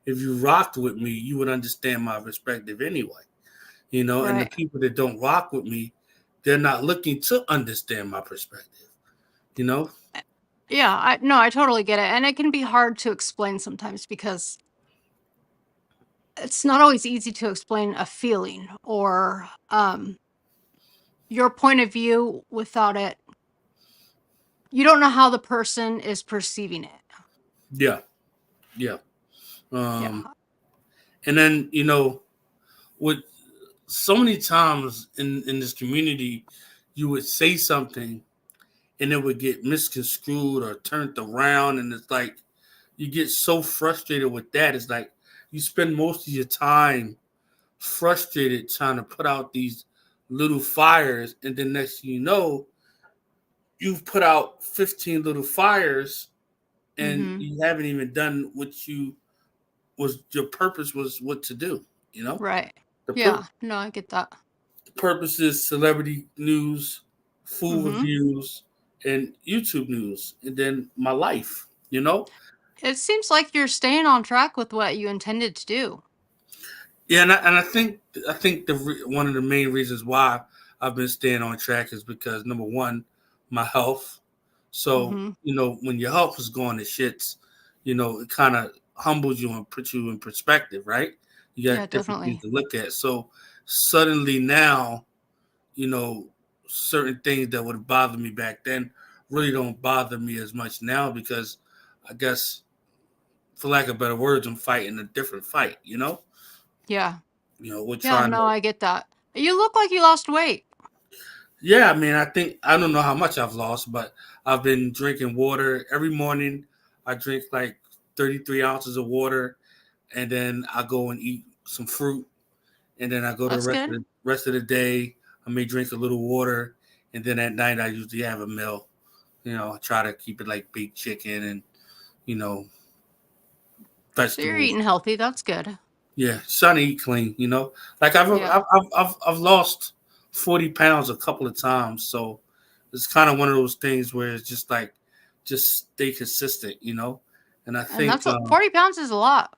if you rocked with me, you would understand my perspective anyway. And the Right. people that don't rock with me, they're not looking to understand my perspective. You know? Yeah, I totally get it. And it can be hard to explain sometimes because it's not always easy to explain a feeling or your point of view without it. You don't know how the person is perceiving it. Yeah, yeah. Yeah. And then with so many times in this community, you would say something and it would get misconstrued or turned around, and it's like you get so frustrated with that. It's like you spend most of your time frustrated trying to put out these little fires, and then next thing you know, you've put out 15 little fires, and Mm-hmm. you haven't even done what you was your purpose was what to do. You know, Right. the, Yeah. No, I get that. the purpose is celebrity news, food Mm-hmm. reviews, and YouTube news, and then my life. You know, It seems like you're staying on track with what you intended to do. yeah, and I think one of the main reasons why I've been staying on track is because number one, my health. So Mm-hmm. when your health is going to shits, it kind of humbles you and puts you in perspective, right? You Yeah, got different things definitely. to look at. So suddenly now, you know, certain things that would have bothered me back then really don't bother me as much now because I guess, for lack of better words, I'm fighting a different fight. Yeah. We're Yeah, trying no, to. I get that. You look like you lost weight. Yeah, I mean, I don't know how much I've lost, but I've been drinking water every morning. I drink like 33 ounces of water, and then I go and eat some fruit, and then I go to the That's rest of good. the rest of the day. I may drink a little water, and then at night I usually have a meal. I try to keep it like baked chicken and you know So you're vegetables. eating healthy. That's good. Yeah, trying to eat clean. Like Yeah. I've lost 40 pounds a couple of times, so it's kind of one of those things where it's just like just stay consistent. And I And think, that's 40 pounds is a lot.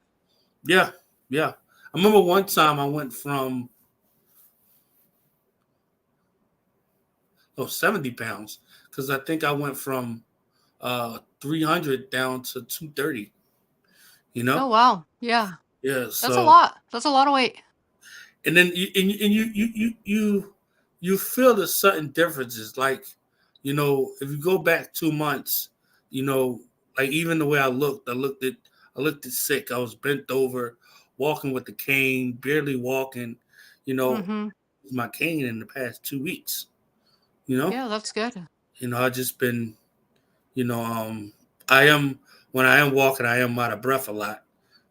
yeah, yeah. I remember one time I went from 70 pounds because I think I went from 300 down to 230. You Oh, know, wow. Yeah. yeah. That's a So lot. That's a lot of weight. and then you feel the sudden differences. Like, if you go back 2 months, you know, like even the way I looked at sick. I was bent over, walking with the cane, barely walking. You know, Mm-hmm. my cane in the past 2 weeks. You know, Yeah, that's good. I just been, you know, I am when I am walking, I am out of breath a lot.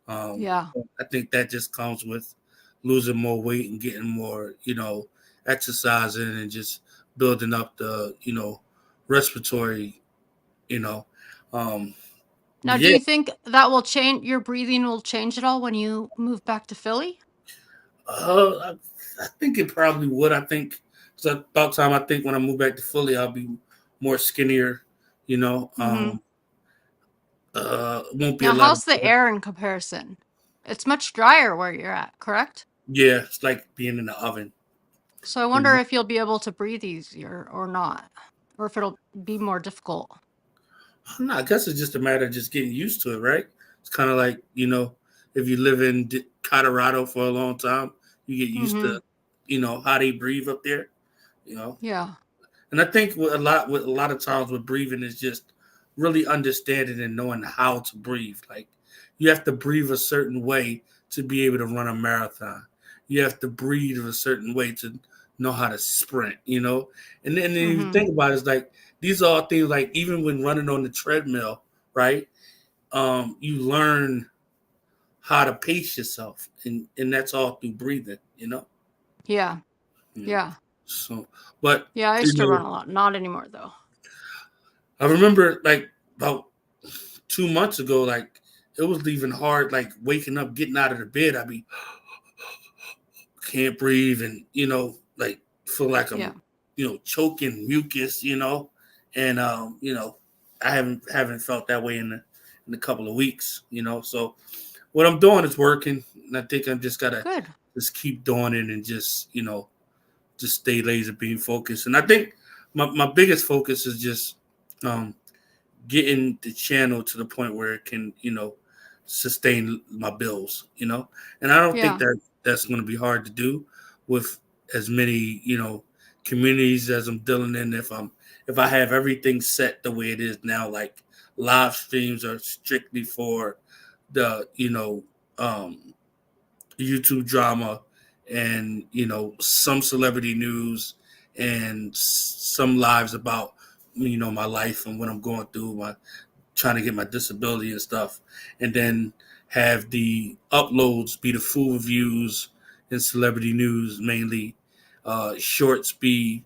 Um, Yeah. I think that just comes with losing more weight and getting more, exercising and just building up the, respiratory, you know. Um, Now, do yeah, you think that will change your breathing will change at all when you move back to Philly? I think it probably would. I think it's about time. I think when I move back to Philly, I'll be more skinnier. You know, Mm-hmm. won't be a Now, lot of. how's the air in comparison? It's much drier where you're at, correct? Yeah, it's like being in the oven. So I You wonder know? if you'll be able to breathe easier or not, or if it'll be more difficult. No, I guess it's just a matter of just getting used to it, right? It's kind of like, if you live in Colorado for a long time, you get used Mm-hmm. to, how they breathe up there, you know. Yeah. And I think with a lot of times with breathing is just really understanding and knowing how to breathe. Like you have to breathe a certain way to be able to run a marathon. You have to breathe a certain way to know how to sprint. And then if you Mm-hmm. think about it, it's like these are all things like even when running on the treadmill, right? You learn how to pace yourself, and that's all through breathing. Yeah. You know. Yeah. So, but Yeah. I you used to run know, a lot. Not anymore, though. I remember like about 2 months ago, like it was even hard, like waking up, getting out of the bed. I be can't breathe, and like feel like Yeah. I'm, choking mucus. And I haven't felt that way in a couple of weeks. So what I'm doing is working, and I think I'm just gotta Good. just keep doing it and just stay laser beam focused. And I think my biggest focus is just um getting the channel to the point where it can, sustain my bills. And I don't think Yeah. that's going to be hard to do with as many, communities as I'm dealing in. If I have everything set the way it is now, like live streams are strictly for the, um, YouTube drama and, some celebrity news and some lives about, my life and what I'm going through, my trying to get my disability and stuff, and then have the uploads be the full reviews and celebrity news mainly, shorts be,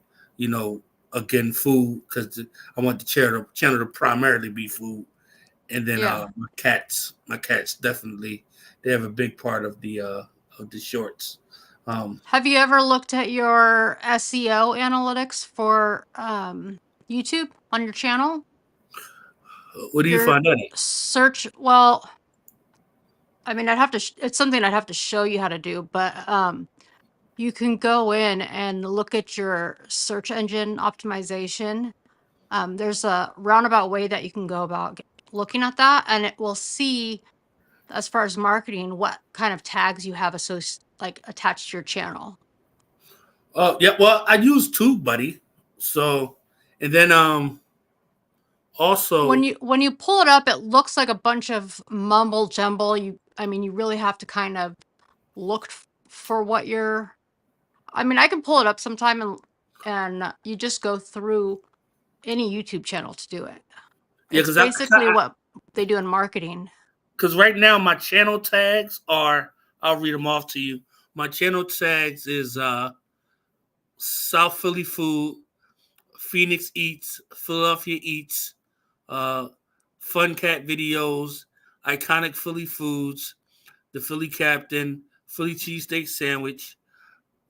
again, food, because I want the channel to primarily be food. And then Yeah. my cats definitely, they have a big part of the shorts. Have you ever looked at your SEO analytics for YouTube on your channel? What do you Your find on it? search, well, I mean, I'd have to it's something I'd have to show you how to do, but you can go in and look at your search engine optimization. There's a roundabout way that you can go about looking at that, and it will see, as far as marketing, what kind of tags you have attached to your channel. Oh yeah, well, I use TubeBuddy, so, and then When also, you pull it up, it looks like a bunch of mumble jumble. I mean, you really have to kind of look for what you're. I mean, I can pull it up sometime, and you just go through any YouTube channel to do it. yeah, It's basically what they do in marketing. because right now my channel tags are, I'll read them off to you. My channel tags is South Philly food, Phoenix eats, Philadelphia eats, uh, fun cat videos, iconic Philly foods, the Philly Captain, Philly cheesesteak sandwich,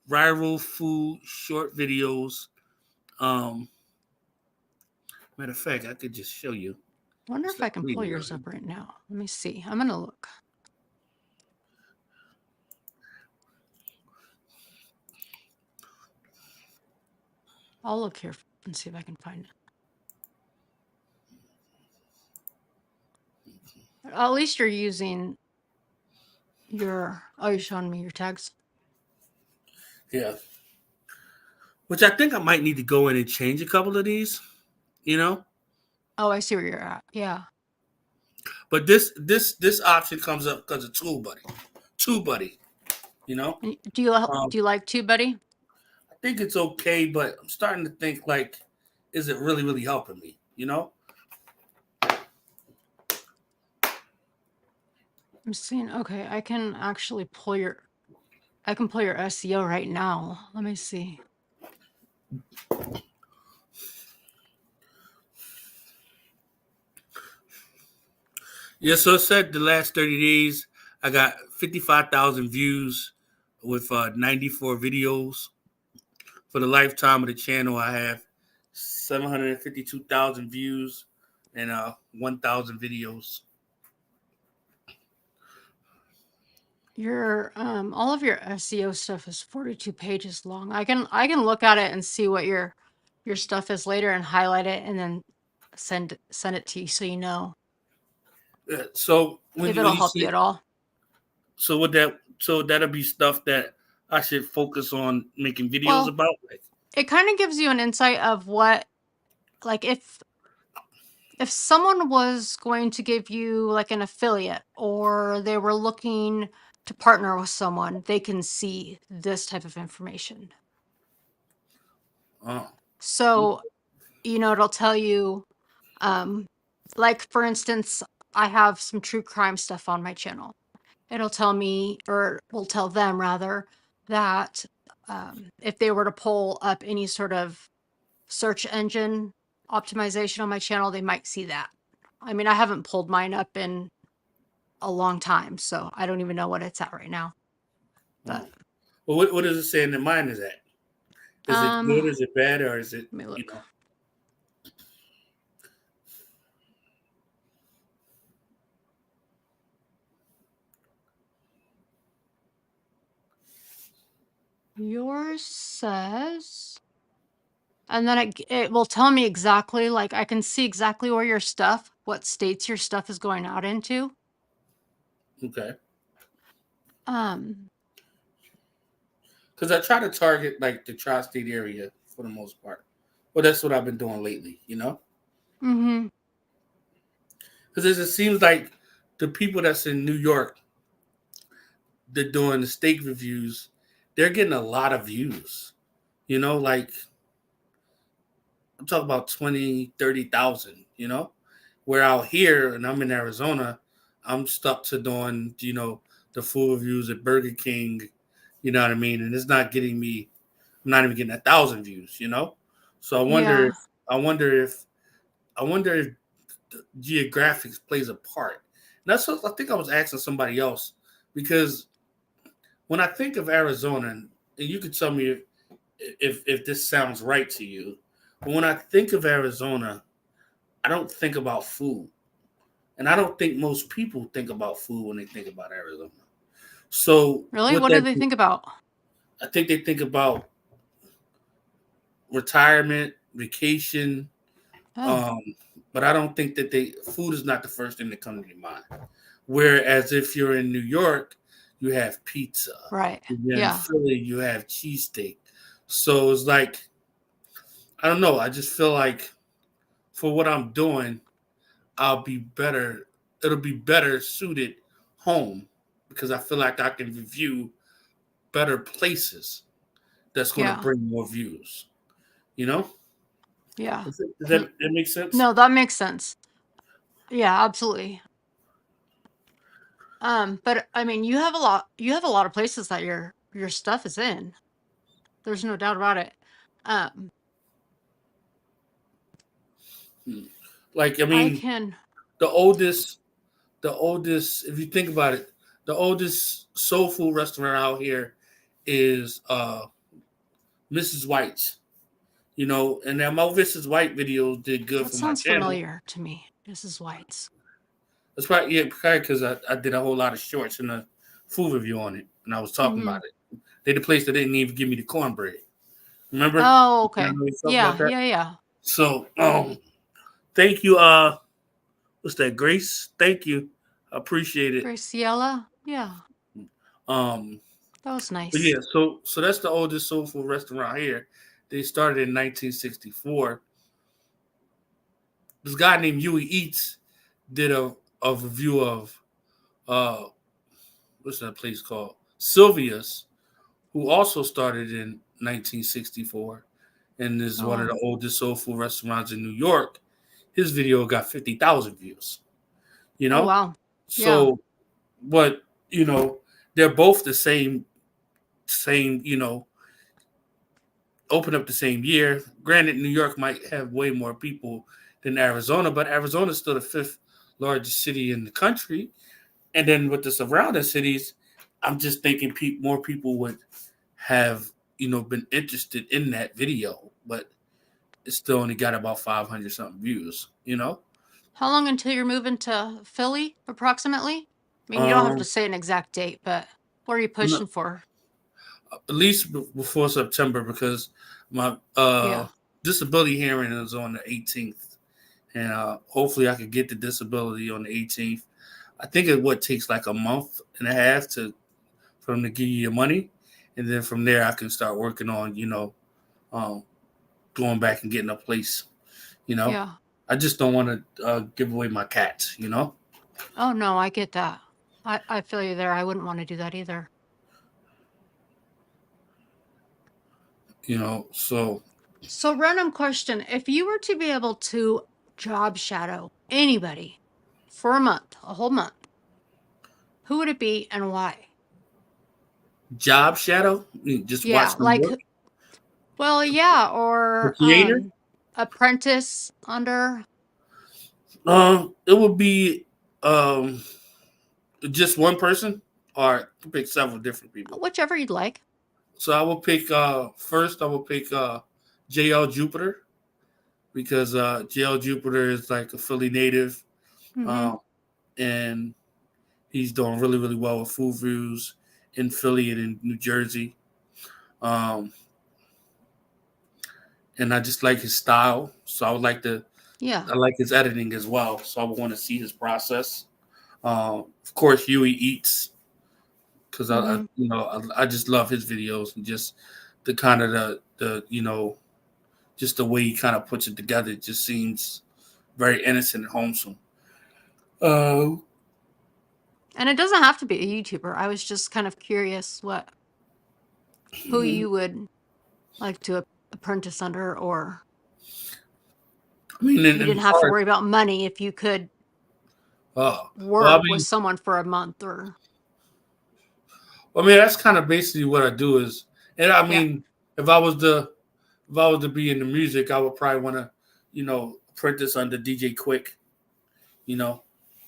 viral food short videos. Um, Matter of fact, I could just show you. Wonder It's if I like can three pull there. yours up right now. Let me see. I'm gonna look. I'll look here and see if I can find it. At least you're using you're showing me your tags. Yeah. Which I think I might need to go in and change a couple of these, you know. Oh, I see where you're at. Yeah. But this option comes up because of TubeBuddy. TubeBuddy, you know. And Um, do you like TubeBuddy? I think it's okay, but I'm starting to think, like, is it really helping me? You know. I'm seeing. Okay, I can actually pull your. I can pull your SEO right now. Let me see. Yeah. So it said the last 30 days I got 55,000 views with 94 videos. For the lifetime of the channel, I have 752,000 views and 1,000 videos. Your all of your SEO stuff is 42 pages long. I can look at it and see what your stuff is later and highlight it and then send it to you so you know So when if you it'll help you say, at all. so that'll be stuff that I should focus on making videos Well, about. Like, it kind of gives you an insight of what, like, if someone was going to give you like an affiliate or they were looking to partner with someone, they can see this type of information. oh, So, it'll tell you, um, like, for instance, I have some true crime stuff on my channel. It'll tell me, or will tell them rather, that if they were to pull up any sort of search engine optimization on my channel, they might see that. I mean, I haven't pulled mine up in a long time, so I don't even know what it's at right now. But oh. Well, what is it saying that mine is at? Is it good? Is it bad? Or is it, let me look. Yours says, and then it will tell me exactly, like, I can see exactly where what states your stuff is going out into. okay? Um, Because I try to target like the tri-state area for the most part. Well, that's what I've been doing lately, you know. mm-hmm. Because it seems like the people that's in New York, they're doing the steak reviews, they're getting a lot of views. You know, like, I'm talking about 20, 30,000. You know, where out here, and I'm in Arizona, I'm stuck to doing, the full reviews at Burger King. You know what I mean? And it's not getting me I'm not even getting 1,000 views, you know. So Yeah. I wonder if geographics plays a part. And that's what I think I was asking somebody else, because when I think of Arizona, and you could tell me if this sounds right to you, but when I think of Arizona, I don't think about food, and I don't think most people think about food when they think about Arizona. So Really? with What do that, they think about? I think they think about retirement, vacation, Oh, um, but I don't think that food is not the first thing that comes to your mind. Whereas if you're in New York, you have pizza. right. If you're in Yeah. Philly, you have cheesesteak. So it's like, I don't know. I just feel like for what I'm doing, I'll be better. It'll be better suited home, because I feel like I can review better places that's going to Yeah. bring more views. You know, Yeah. does that make sense? No, that makes sense. Yeah, absolutely. But I mean, you have a lot of places that your stuff is in. There's no doubt about it. Um, Hmm. Like, I I mean, can the oldest, if you think about it, the oldest soul food restaurant out here is Mrs. White's. You know, and that my Mrs. White videos did good that for my sounds channel. familiar to me. Mrs. White's. That's probably, yeah, probably because I did a whole lot of shorts and a food review on it, and I was talking Mm-hmm. about it. They the place that didn't even give me the cornbread. Remember? Oh, I okay. know you talked about Yeah, that. yeah, yeah. So, thank you. What's that, Grace? Thank you. I appreciate it. Graciela? Yeah, Um, that was but nice. yeah, so that's the oldest soul food restaurant here. They started in 1964. This guy named Huey Eats did a review of uh what's that place called? Sylvia's, who also started in 1964 and is Oh, one of wow. the oldest soul food restaurants in New York. His video got 50,000 views, you Oh, know? wow. Yeah. So, but, you know, they're both the same, open up the same year. Granted, New York might have way more people than Arizona, but Arizona is still the fifth largest city in the country. And then with the surrounding cities, I'm just thinking more people would have, been interested in that video, but it still only got about 500 something views, How long until you're moving to Philly, approximately? I mean, you don't have to Um, say an exact date, but what are you no, pushing for? at least before September, because my Yeah. disability hearing is on the 18th, and hopefully I could get the disability on the 18th. I think it takes like a month and a half for them to give you your money, and then from there I can start working on um, going back and getting a place. You know, Yeah. I just don't want to give away my cats. Oh, no, I get that. I feel you there. I wouldn't want to do that either. So So, random question. If you were to be able to job shadow anybody for a month, a whole month, who would it be and why? job shadow, just Yeah, watch them like, work. well, yeah, The or creator, apprentice under it would be um just one person, or pick several different people. whichever you'd like. So I will pick first. I will pick JL Jupiter, because JL Jupiter is like a Philly native, Mm-hmm. um, and he's doing really really well with food reviews in Philly and in New Jersey. Um, and I just like his style. So Yeah. I like his editing as well. So I would want to see his process. Of course, Huey Eats, because Mm-hmm. I just love his videos, and just the kind of the just the way he kind of puts it together. It just seems very innocent and wholesome. Uh, And it doesn't have to be a YouTuber. I was just kind of curious who I you would like to apprentice under, or mean, you in didn't as have to far as, worry about money if you could well, work with someone for a month or that's kind of basically what I do is, and I yeah. mean, if I was to be in the music, I would probably want to, apprentice under DJ Quick. You know,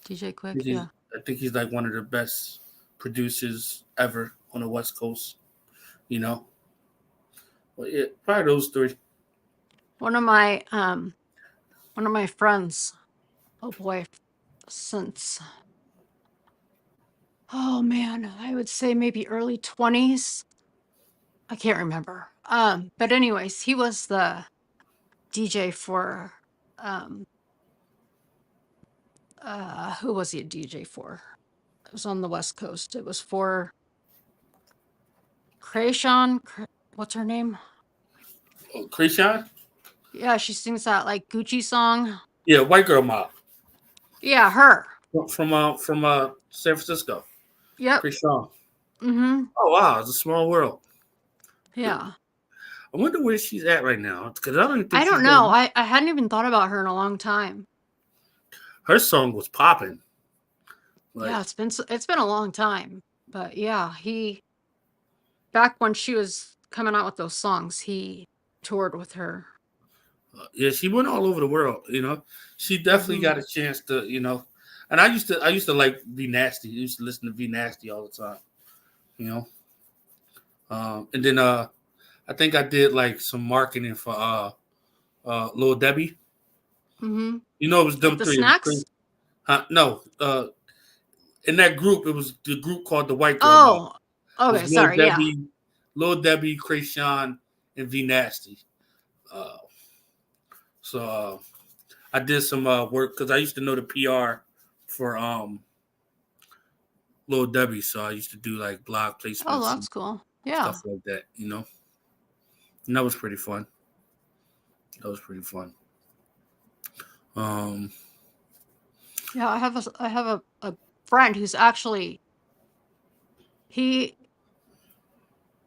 DJ Quick, he's, yeah. I think he's like one of the best producers ever on the West Coast. You know, but yeah, probably those three. One of my friends, oh boy, since oh man, I would say maybe early 20s. I can't remember. But anyways, he was the DJ for who was he a DJ for? It was on the West Coast. It was for Krayshawn. What's her name? Oh, Krishan? Yeah, she sings that like Gucci song. Yeah, White Girl Mob Yeah, her. from San Francisco. Yep. Krishan. Mm-hmm. Oh wow, it's a small world. Yeah. I wonder where she's at right now because I don't even think I she's don't know. doing. I hadn't even thought about her in a long time. Her song was popping. Yeah, Like, it's been a long time. But yeah, he back when she was coming out with those songs, he toured with her. yeah, she went all over the world. She definitely Mm-hmm. got a chance to. And I used to like Be Nasty. I used to listen to Be Nasty all the time. You know, and then I think I did like some marketing for Lil Debbie. Mm-hmm. It was Like them the three. It was snacks? crazy. No, in that group, it was the group called the White Girl Mob. Oh, It was okay, sorry, yeah. Lil Debbie, Krayshawn, and V Nasty. Uh, so I did some work because I used to know the PR for Lil Debbie, so I used to do like blog Oh, placements and that's cool. Yeah. stuff like that. And that was pretty fun. That was pretty fun. Um, Yeah, I have a friend who's actually he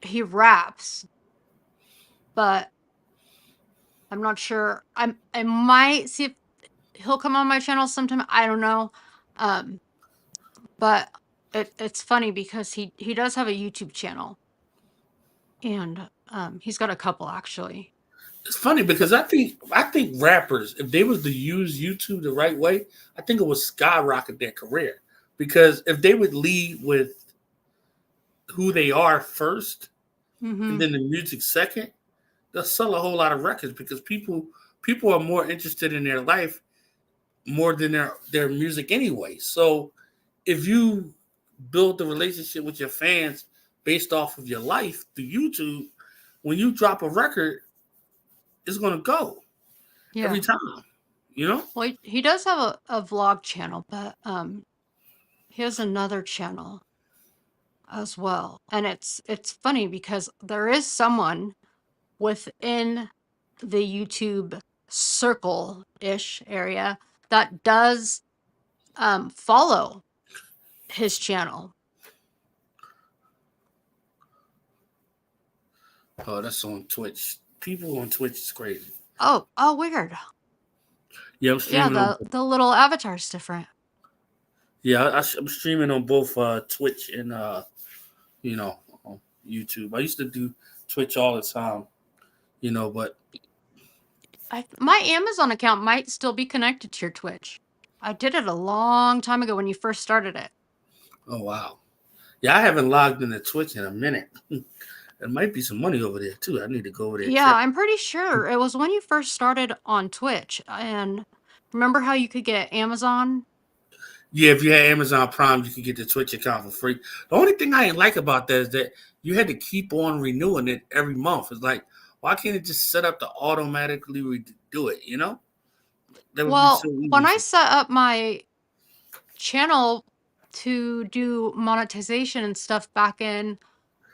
he raps, but I'm not sure. I might see if he'll come on my channel sometime. I don't know. Um, but it's funny because he does have a YouTube channel and he's got a couple actually. it's funny because I think rappers, if they was to use YouTube the right way, I think it would skyrocket their career. Because if they would lead with who they are first and Mm-hmm. then the music second, they'll sell a whole lot of records because people are more interested in their life more than their music anyway. So if you build the relationship with your fans based off of your life through YouTube, when you drop a record, it's gonna go every Yeah. time. You know? Well, he does have a vlog channel, but he has another channel as well. And it's funny because there is someone within the YouTube circle-ish area that does follow his channel. Oh, that's on Twitch. People on Twitch is crazy. Oh, weird. Yeah, I'm Yeah, streaming on. the little avatar's different. Yeah, I'm streaming on both Twitch and on YouTube. I used to do Twitch all the time, but My Amazon account might still be connected to your Twitch. I did it a long time ago when you first started it. oh wow, yeah, I haven't logged into Twitch in a minute. There might be some money over there too. I need to go over there and Yeah, check. I'm pretty sure it was when you first started on Twitch. And remember how you could get Amazon? Yeah, if you had Amazon Prime, you could get the Twitch account for free. The only thing I ain't like about that is that you had to keep on renewing it every month. It's like, why can't it just set up to automatically do it? That would be so Well, when I easy. set up my channel to do monetization and stuff back in,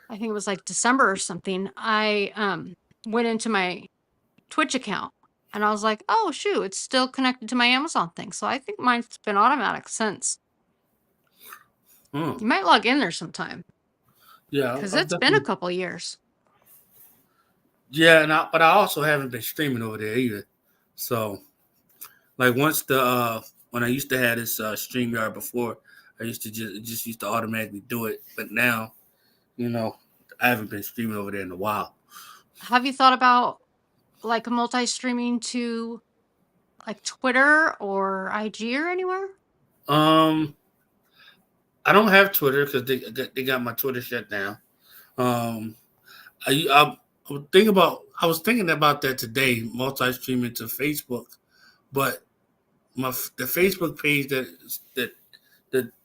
I think it was like December or something, I went into my Twitch account and I was like, oh shoot, it's still connected to my Amazon thing. So I think mine's been automatic since. Hmm. You might log in there sometime Yeah, because I've it's been a definitely. couple years. Yeah, but I also haven't been streaming over there either. So, like once when I used to have this StreamYard before, I used to just used to automatically do it. But now, you know, I haven't been streaming over there in a while. have you thought about like multi-streaming to like Twitter or IG or anywhere? Um, I don't have Twitter because they got my Twitter shut down. Um, I was thinking about that today, multi-streaming to Facebook, but the Facebook page that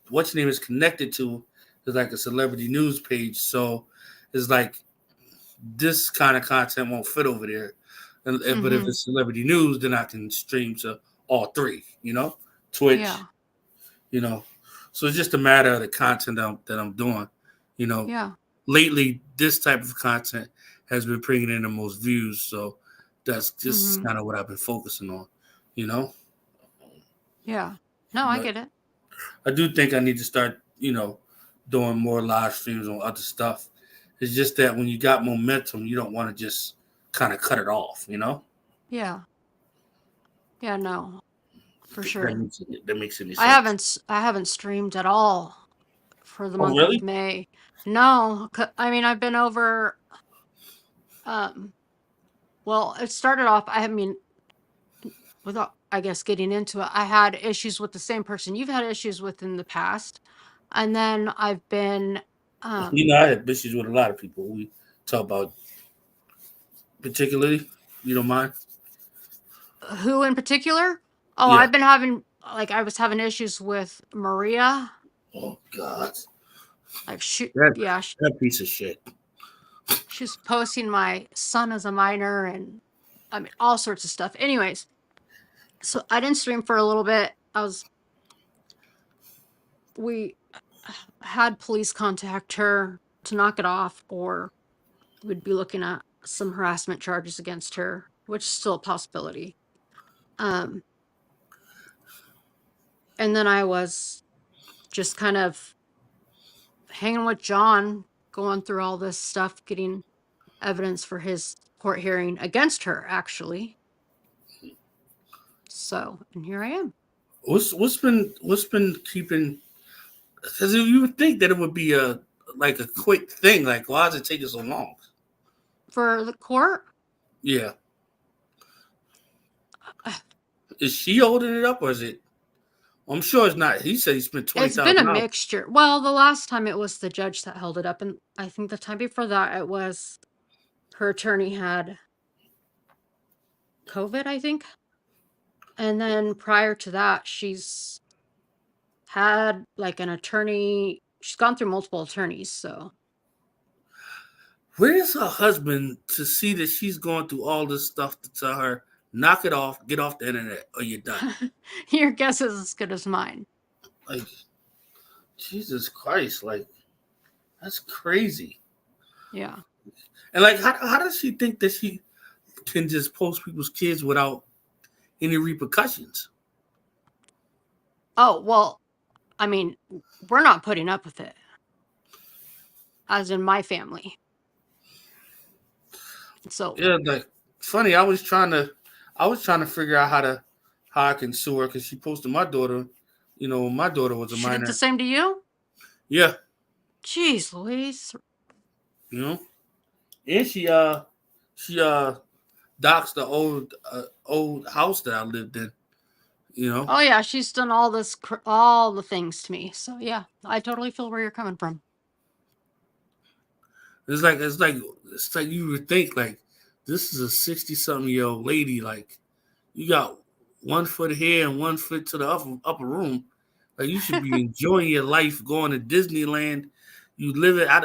what's your name is connected to is like a celebrity news page. So it's like this kind of content won't fit over there. But if Mm-hmm. it's celebrity news, then I can stream to all three. Twitch. Yeah. You know, so it's just a matter of the content that I'm doing. You know, Yeah. lately this type of content has been bringing in the most views. So that's just Mm-hmm. kind of what I've been focusing on. You know, Yeah. No, I but get it. I do think I need to start, doing more live streams on other stuff. It's just that when you got momentum, you don't want to just kind of cut it off. Yeah. Yeah, no, for That sure. makes that makes any I sense. haven't I haven't streamed at all for the Oh, month of really? May. No, I mean I've been over um well, it started off I mean without I guess getting into it, I had issues with the same person you've had issues with in the past. And then I've been um I had issues with a lot of people. We talk about particularly. You don't mind? who in particular? Oh, Yeah. I've been having like I was having issues with Maria. Oh God, Like she that yeah, that piece of shit. she was posting my son as a minor and I mean all sorts of stuff. Anyways, so I didn't stream for a little bit. We had police contact her to knock it off, or we'd be looking at some harassment charges against her, which is still a possibility. Um, and then I was just kind of hanging with John, going through all this stuff, getting evidence for his court hearing against her, actually. So, and here I am. What's been keeping? Because you would think that it would be a quick thing. Like, why is it taking so long? For the court, Yeah, is she holding it up or is it? I'm sure it's not. He said he spent twenty it's been a thousand dollars. mixture. Well, the last time it was the judge that held it up, and I think the time before that it was her attorney had COVID, I think. And then prior to that, she's had like an attorney. She's gone through multiple attorneys. So Where's her husband to see that she's going through all this stuff to tell her, knock it off, get off the internet, or you're done? your guess is as good as mine. Like, Jesus Christ, like, that's crazy. Yeah. And, like, how does she think that she can just post people's kids without any repercussions? Oh, well, I mean, we're not putting up with it, as in my family. So Yeah, like, funny, I was trying to figure out how I can sue her because she posted my daughter, when my daughter was a she did the minor. same to you? Yeah, Jeez, Louise. you know. And she doxed the old house that I lived in. You know, Oh yeah, she's done all this, all the things to me. So yeah, I totally feel where you're coming from. it's like you would think like this is a 60-something-year-old lady. Like you got one foot here and one foot to the upper room. Like you should be enjoying your life, going to Disneyland. You live it. I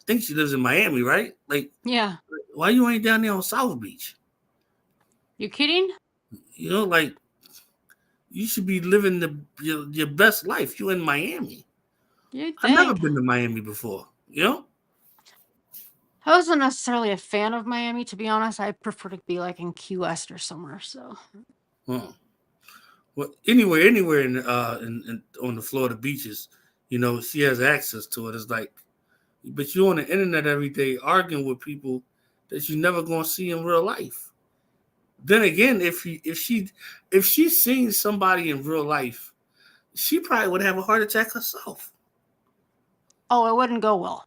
think she lives in Miami, right? Like Yeah. why you ain't down there on South Beach? You kidding? Like you should be living your best life. You in Miami. You I've never think? been to Miami before. You know? I wasn't necessarily a fan of Miami, to be honest. I prefer to be like in Key West or somewhere. So Well, well anywhere in on the Florida beaches, she has access to it. It's like, but you're on the internet every day arguing with people that you're never gonna see in real life. Then again, if she's seen somebody in real life, she probably would have a heart attack herself. oh, it wouldn't go well.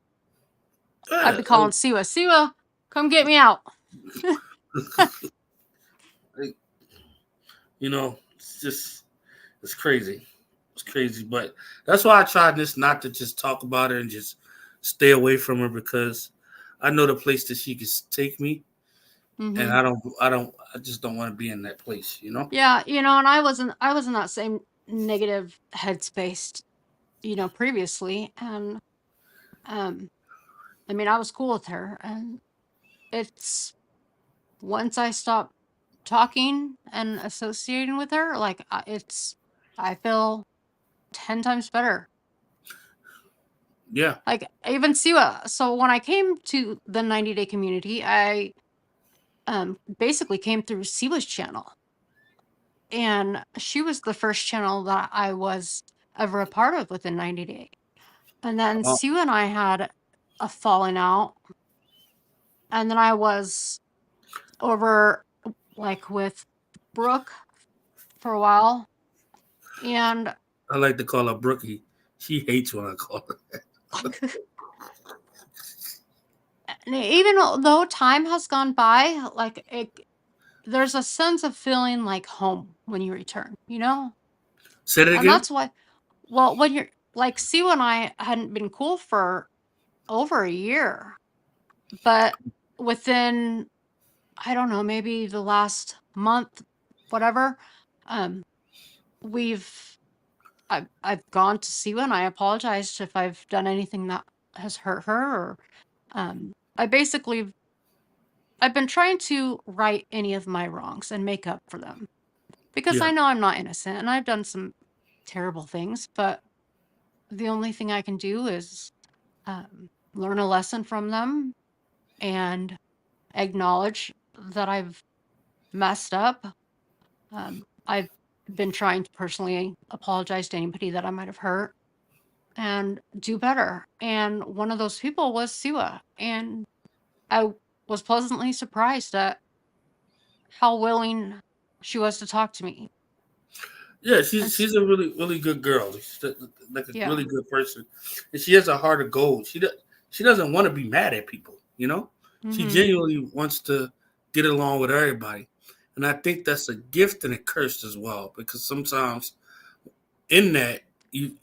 I'd Yeah, be calling Siwa. Siwa, come get me out. Like, it's crazy. It's crazy, but that's why I tried this not to just talk about her and just stay away from her because I know the place that she can take me, and Hmm. I just don't want to be in that place. Yeah, and I was in that same negative headspace, previously, and um, I mean, I was cool with her, and it's once I stopped talking and associating with her, like I feel 10 times better. Yeah, Like even Siwa. So when I came to the 90-day community, I basically came through Siwa's channel. And she was the first channel that I was ever a part of within 90 days. And then uh, Siwa and I had a falling out. And then I was over like with Brooke for a while. And I like to call her Brookie. She hates when I call her. even though time has gone by, like there's a sense of feeling like home when you return, Say that And again. that's why, well, when you're like, Siwa and I hadn't been cool for over a year, but within, I don't know, maybe the last month, whatever, um, we've, I've gone to Siwa and I apologized if I've done anything that has hurt her or, I basically, I've been trying to right any of my wrongs and make up for them because Yeah, I know I'm not innocent and I've done some terrible things, but the only thing I can do is learn a lesson from them and acknowledge that I've messed up. I've been trying to personally apologize to anybody that I might have hurt and do better. And one of those people was Siwa. And I was pleasantly surprised at how willing she was to talk to me. yeah. And She's a really really good girl. She's like a yeah. really good person, and she has a heart of gold. She doesn't want to be mad at people. She Mm-hmm. genuinely wants to get along with everybody, and I think that's a gift and a curse as well. Because sometimes in that you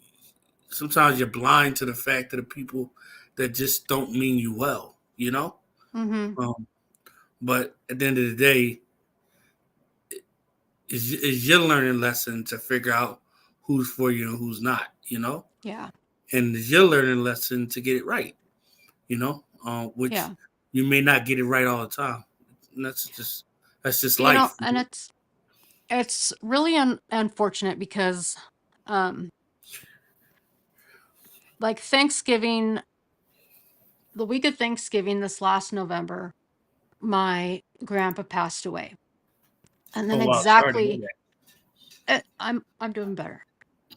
sometimes you're blind to the fact of the people that just don't mean you well. Mm-hmm. Um, but at the end of the day, is your learning lesson to figure out who's for you and who's not. Yeah. And it's your learning lesson to get it right. Which Yeah. you may not get it right all the time. And that's just life. And it's really unfortunate because um like Thanksgiving, the week of Thanksgiving this last November, my grandpa passed away. And then Oh wow, sorry to hear exactly that. I'm doing better.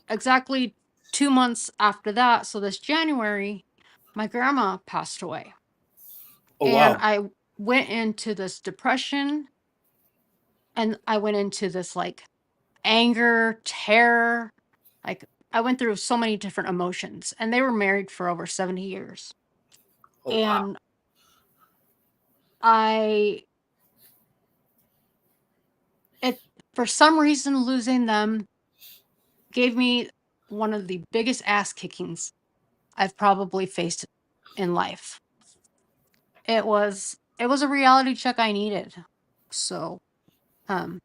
Exactly 2 months after that, so this January, my grandma passed away. Oh And wow. I went into this depression and I went into this like anger, terror, like I went through so many different emotions and they were married for over 70 years. Oh wow. And I it for some reason losing them gave me one of the biggest ass kickings I've probably faced in life. It was a reality check I needed. So, um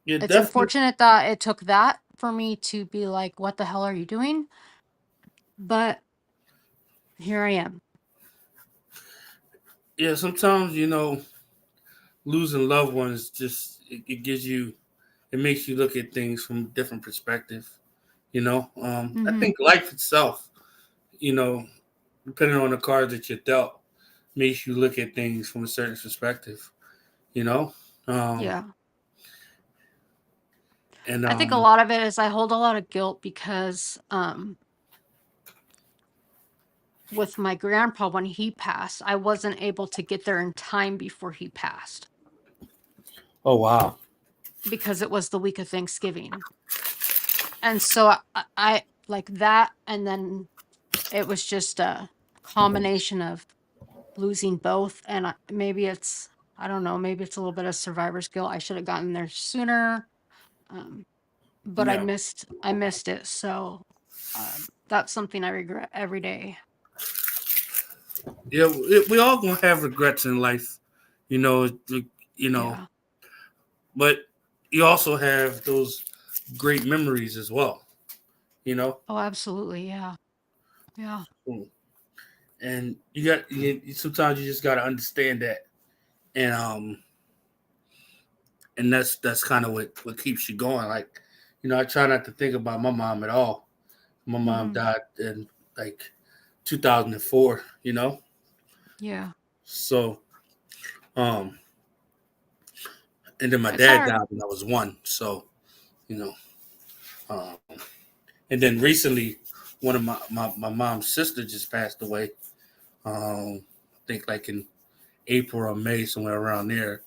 Yeah, it's definitely. unfortunate that it took that for me to be like, what the hell are you doing? But here I am. Yeah, sometimes losing loved ones just it gives you it makes you look at things from a different perspective. I Mhm. think life itself, you know, depending on the cards that you're dealt, makes you look at things from a certain perspective. You know, um, Yeah. and I think a lot of it is I hold a lot of guilt because with my grandpa when he passed, I wasn't able to get there in time before he passed oh wow, because it was the week of Thanksgiving. And so I like that and then it was just a combination of losing both, and maybe it's, I don't know, maybe it's a little bit of survivor's guilt. I should have gotten there sooner, um, but Yeah. I missed it. So that's something I regret every day. Yeah, we all gonna have regrets in life, you know. You know, Yeah. but you also have those great memories as well. You know, Oh, absolutely. Yeah. Yeah. and sometimes you just gotta understand that, and that's kind of what keeps you going. Like, I try not to think about my mom at all. My mom Hmm. died in like 2004. Yeah. So um, and then my It's dad hard. died when I was one. So you know, um, and then recently, one of my mom's sister just passed away. I think like in April or May, somewhere around there.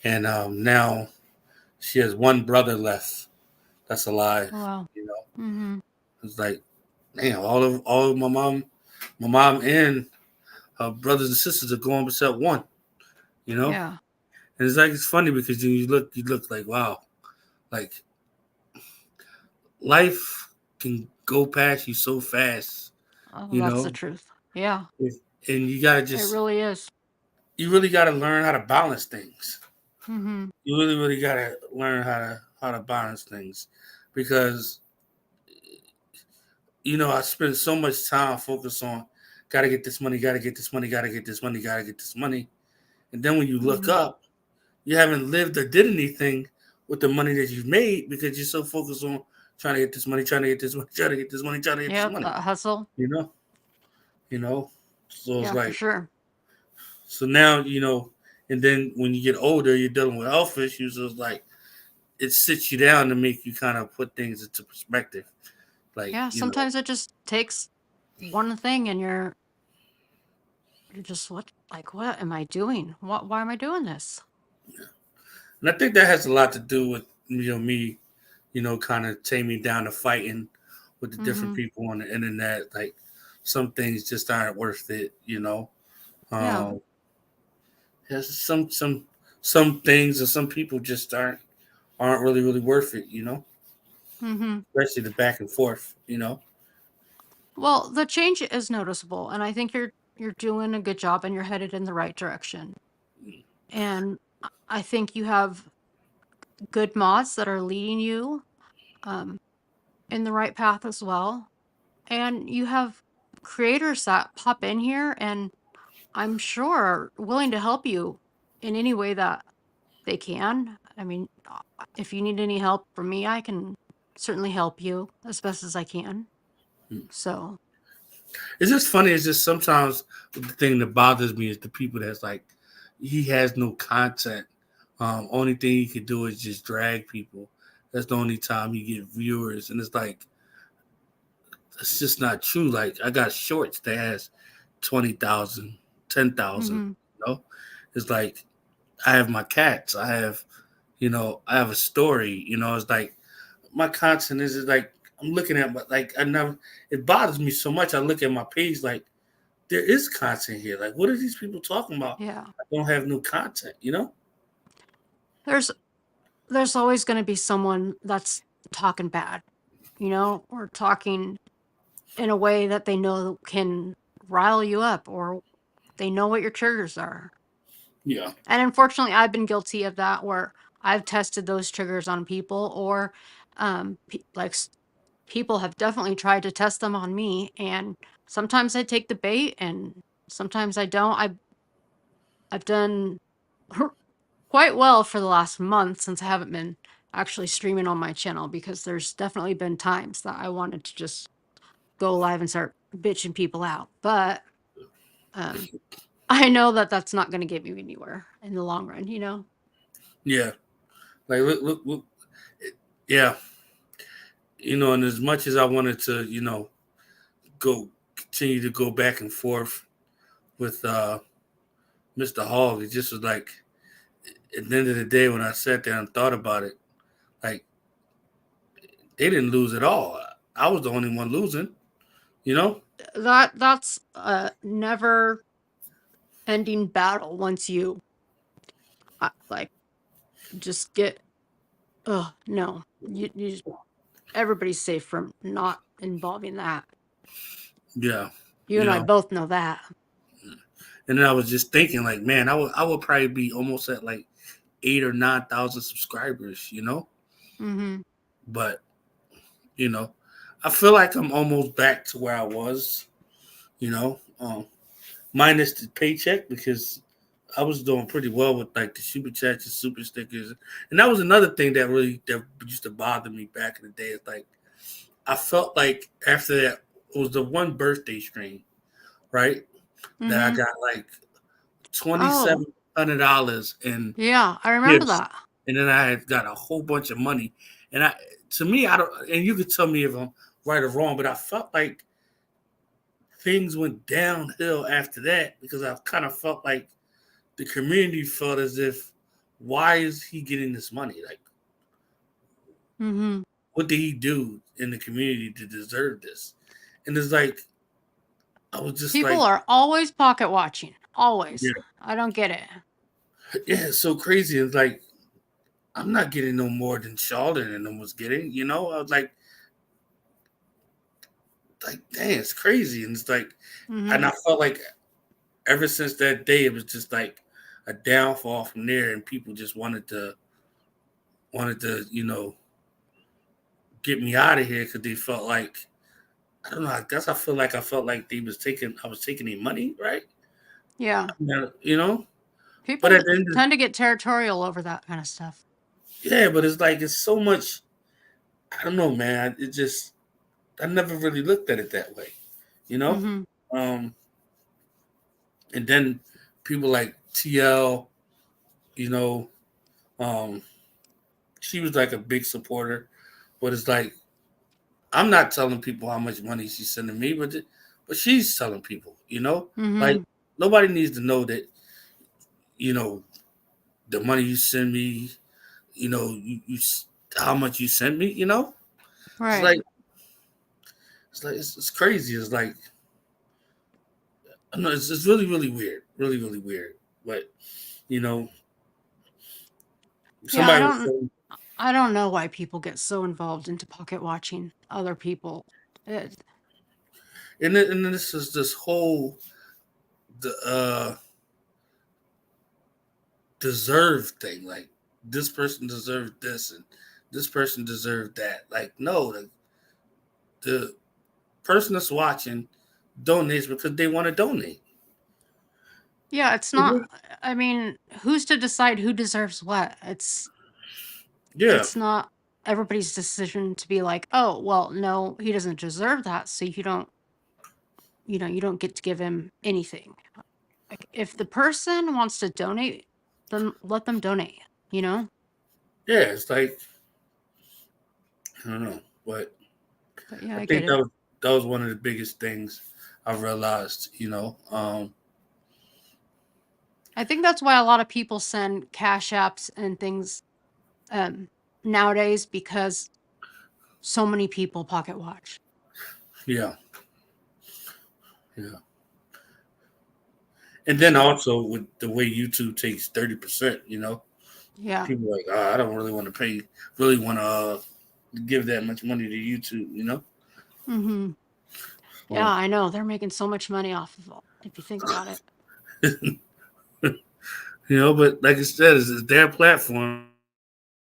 And now she has one brother left that's alive. Oh, wow. You know, Hmm. it's like, damn, all of my mom and her brothers and sisters are gone except one. You know, Yeah. and it's like it's funny because you look like, wow, like life can go past you so fast. Oh, You that's the know, truth. Yeah. and you gotta It just really is. you really gotta learn how to balance things. Hmm. You really, really gotta learn how to balance things, because I spend so much time focused on gotta get this money, gotta get this money, gotta get this money, gotta get this money, and then when you look Hmm. up, you haven't lived or did anything with the money that you've made because you're so focused on trying to get this money, trying to get this money, trying to get this money, trying to get this Yep. money. That hustle. You know, you know. So it's Yeah, for like, sure. so now and then when you get older, you're dealing with health issues. So it's like it sits you down to make you kind of put things into perspective. Like, Yeah. Sometimes it just takes one thing, and you're just, what am I doing? Why am I doing this? and I think that has a lot to do with me, kind of taming down the fighting with the different Hmm. people on the internet. Like, some things just aren't worth it. Yeah. Um, there's some things or some people just aren't really really worth it. Hmm. Especially the back and forth. Well, the change is noticeable, and I think you're doing a good job, and you're headed in the right direction. And I think you have good mods that are leading you um, in the right path as well. And you have creators that pop in here, and I'm sure are willing to help you in any way that they can. I mean, if you need any help from me, I can certainly help you as best as I can. So, It's just funny. It's just sometimes the thing that bothers me is the people that's like, he has no content. Only thing he can do is just drag people. That's the only time he get viewers, and it's like, it's just not true. Like, I got shorts that has 20,000, 10,000. hmm, You know, it's like, I have my cats. I have a story. It's like my content is like, I'm looking at, but like, I never. It bothers me so much. I look at my page like, there is content here. Like, what are these people talking about? yeah, I don't have no content. there's there's always going to be someone that's talking bad, or talking in a way that they know can rile you up, or they know what your triggers are. Yeah. And unfortunately, I've been guilty of that where I've tested those triggers on people, or people have definitely tried to test them on me. And sometimes I take the bait, and sometimes I don't. I've done quite well for the last month since I haven't been actually streaming on my channel, because there's definitely been times that I wanted to just go live and start bitching people out. But um, I know that that's not going to get me anywhere in the long run. Yeah. Like, look, yeah. And as much as I wanted to, go continue to go back and forth with Mr. Hogg, it just was like, at the end of the day, when I sat there and thought about it, like, they didn't lose at all. I was the only one losing. You know? That's never ending battle once you like just get. Oh no, you everybody's safe from not involving that. Yeah, You you and I know. both know that. And then I was just thinking, like, man, I would probably be almost at like 8 or 9 thousand subscribers, you know. Mm-hmm. But you know, I feel like I'm almost back to where I was, you know, minus the paycheck because I was doing pretty well with like the super chats and super stickers, and that was another thing that used to bother me back in the day. It's like I felt like after that it was the one birthday stream, right? That I Mm-hmm. got like Oh $2,700 in yeah, I remember gifts, that. and then I had got a whole bunch of money. And to me, I don't. And you could tell me if I'm right or wrong, but I felt like things went downhill after that because I kind of felt like the community felt as if, why is he getting this money? Like, Mm-hmm. what did he do in the community to deserve this? And it's like, I was just People like, are always pocket watching. Always. yeah, I don't get it. yeah, it's so crazy. It's like, I'm not getting no more than Sheldon and them was getting, you know? I was like, dang, it's crazy. And it's like, Mm-hmm. and I felt like ever since that day, it was just like a downfall from there, and people just wanted to, get me out of here because they felt like, I don't know. I guess I felt like I was taking their money, right? Yeah. Yeah, you know. But People at the end, tend to get territorial over that kind of stuff. yeah, but it's like it's so much. I don't know, man. It just I never really looked at it that way, you know. Mm-hmm. Um, and then people like TL, you know, um, she was like a big supporter, but it's like I'm not telling people how much money she's sending me, but she's telling people, you know, like Mm-hmm. nobody needs to know that, you know, the money you send me, you how much you send me, you know. It's Right. like it's crazy. It's like I don't know. It's really weird, really weird. But you know, Yeah, somebody was saying, I don't know why people get so involved into pocket watching other people. It, and then this is this whole the deserve thing. Like this person deserved this and this person deserved that. Like no, the person that's watching donates because they want to donate. yeah, it's Mhm. not. I mean, who's to decide who deserves what? Yeah, It's not everybody's decision to be like, oh, well, no, he doesn't deserve that, so you don't get to give him anything. Like, if the person wants to donate, then let them donate. You know. yeah. It's like I don't know, but But yeah, I I get think it. that was one of the biggest things I realized. I think that's why a lot of people send cash apps and things um, nowadays because so many people pocket watch. Yeah, yeah. And then So also with the way YouTube takes 30%, yeah. people are like, I don't really want to really want to give that much money to YouTube, Mm-hmm. Yeah, Well, I know. They're making so much money off of it, if you think about it. but like I said, it's their platforms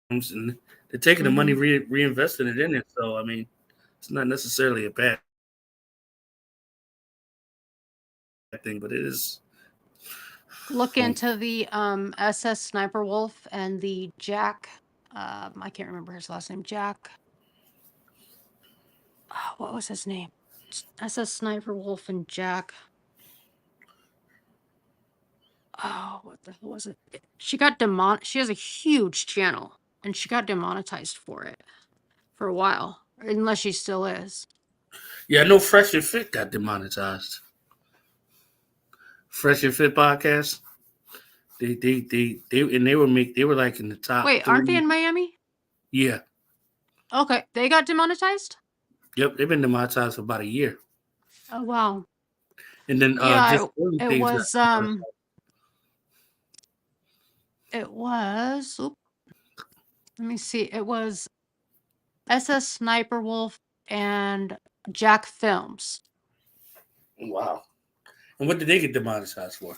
and they're taking the money Mm-hmm. reinvesting it in it. So I mean, it's not necessarily a bad thing, but it is. Look Well, into the SS Sniper Wolf and the Jack. I can't remember his last name. Jack. What was his name? SS Sniper Wolf and Jack. Oh, what the hell was it? She got She has a huge channel, and she got demonetized for it for a while, unless she still is. yeah, I know Fresh and Fit got demonetized. Fresh and Fit podcast. They were like in the top Wait, aren't they three. in Miami? Yeah. Okay, they got demonetized? Yep, they've been demonetized for about a year. Oh wow. And then Yeah, just early it things got was demonetized. It was. Let me see. It was SS Sniper Wolf and Jack Films. Wow. And what did they get demonetized for?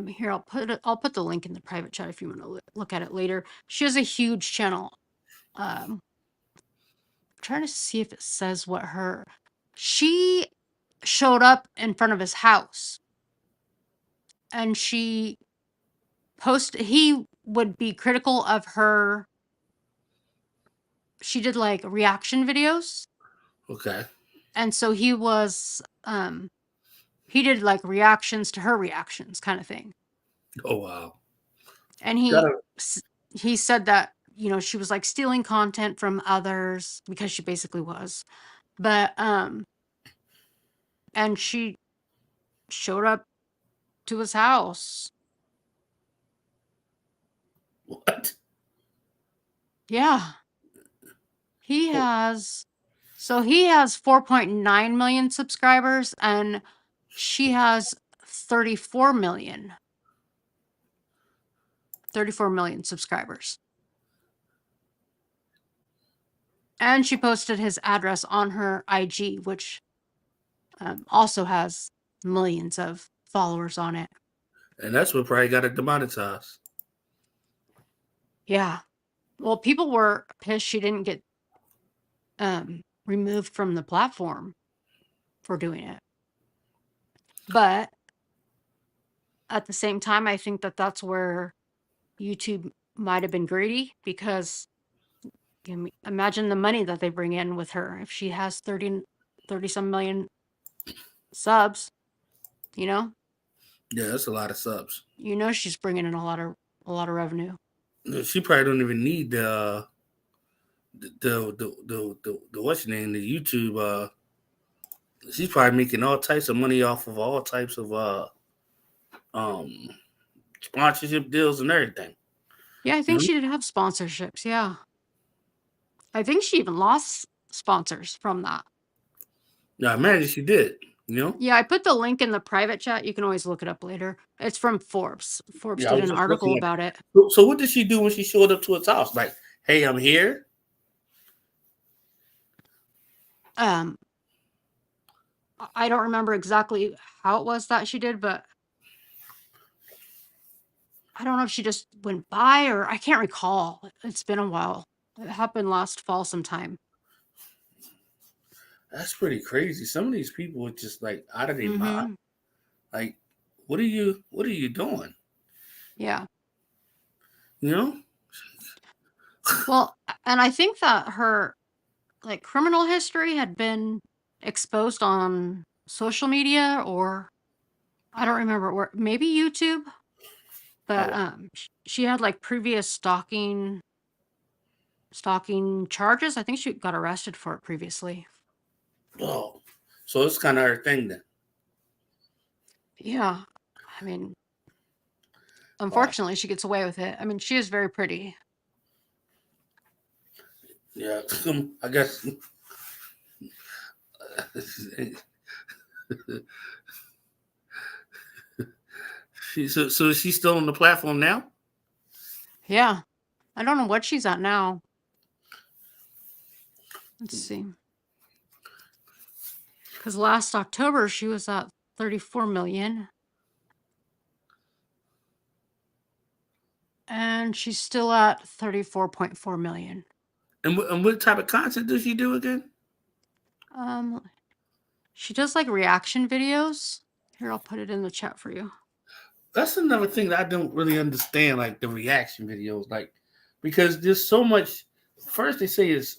Here I'll put the link in the private chat if you want to look at it later. She has a huge channel. I'm trying to see if it says what she showed up in front of his house and he would be critical of her. She did like reaction videos. Okay. And so he did like reactions to her reactions kind of thing. Oh wow. And he said that, she was like stealing content from others because she basically was. But and she showed up to his house. What? Yeah. He has 4.9 million subscribers and she has 34 million subscribers. And she posted his address on her IG, which also has millions of followers on it. And that's what probably got it demonetized. Yeah. Well, people were pissed she didn't get removed from the platform for doing it. But at the same time, I think that that's where YouTube might have been greedy because imagine the money that they bring in with her. If she has 30 some million subs, Yeah, that's a lot of subs. She's bringing in a lot of revenue. She probably don't even need the what's your name, the YouTube. She's probably making all types of money off of all types of um sponsorship deals and everything. Yeah, I think she did have sponsorships. Yeah. I think she even lost sponsors from that. Yeah, I imagine she did. Yeah, I put the link in the private chat. You can always look it up later. It's from Forbes. Forbes Yeah, I did was an just article looking at. about it. So what did she do when she showed up to his house? Like, hey, I'm here. I don't remember exactly how it was that she did, but I don't know if she just went by or I can't recall. It's been a while. It happened last fall sometime. That's pretty crazy. Some of these people are just like out of their mind. Mm-hmm. Like, what are you doing? Yeah. You know? Well, and I think that her like criminal history had been exposed on social media or I don't remember where, maybe YouTube, but Oh, she had like previous stalking charges. I think she got arrested for it previously. oh. So it's kind of her thing then. Yeah. I mean, Wow. unfortunately, she gets away with it. I mean, she is very pretty. Yeah, I guess. So she's still on the platform now? Yeah. I don't know what she's at now. Let's see. Because last October, she was at 34 million. And she's still at 34.4 million. And what type of content does she do again? She does like reaction videos. Here, I'll put it in the chat for you. That's another thing that I don't really understand, like the reaction videos, like because there's so much. First, they say it's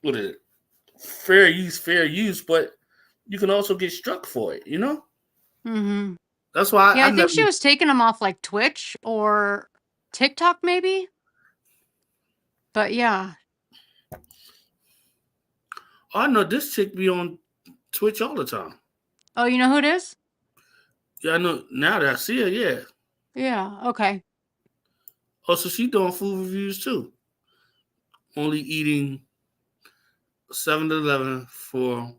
what is it? Fair use, but you can also get struck for it. Mm-hmm. That's why Yeah, I I think never. she was taking them off like Twitch or TikTok, maybe. But yeah. I know this chick be on Twitch all the time. Oh, you know who it is? Yeah, I know now that I see her. Yeah. Yeah. Okay. Oh, so she doing food reviews too. Only eating 7-Eleven for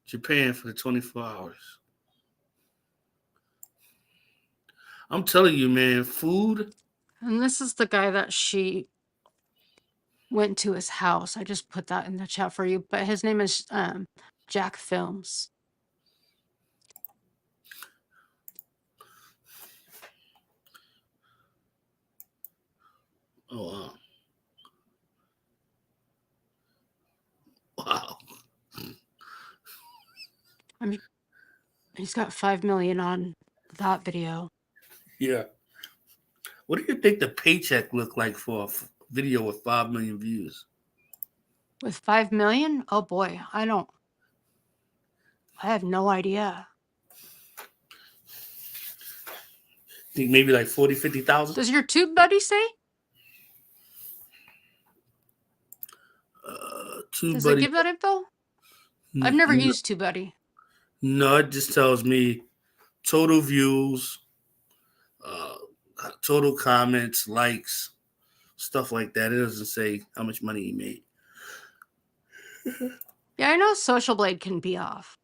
Japan for the 24 hours. I'm telling you, man, food. And this is the guy that she went to his house. I just put that in the chat for you, but his name is Jack Films. Oh, wow. I mean, he's got 5 million on that video. Yeah. What do you think the paycheck looked like for a video with 5 million views? With 5 million? Oh boy, I have no idea. Think maybe like 40, 50,000? Does your tube buddy say? Does it TubeBuddy. give that info? I've never No, used TubeBuddy. no, it just tells me total views, uh, total comments, likes, stuff like that. It doesn't say how much money he made. Yeah, I know Social Blade can be off.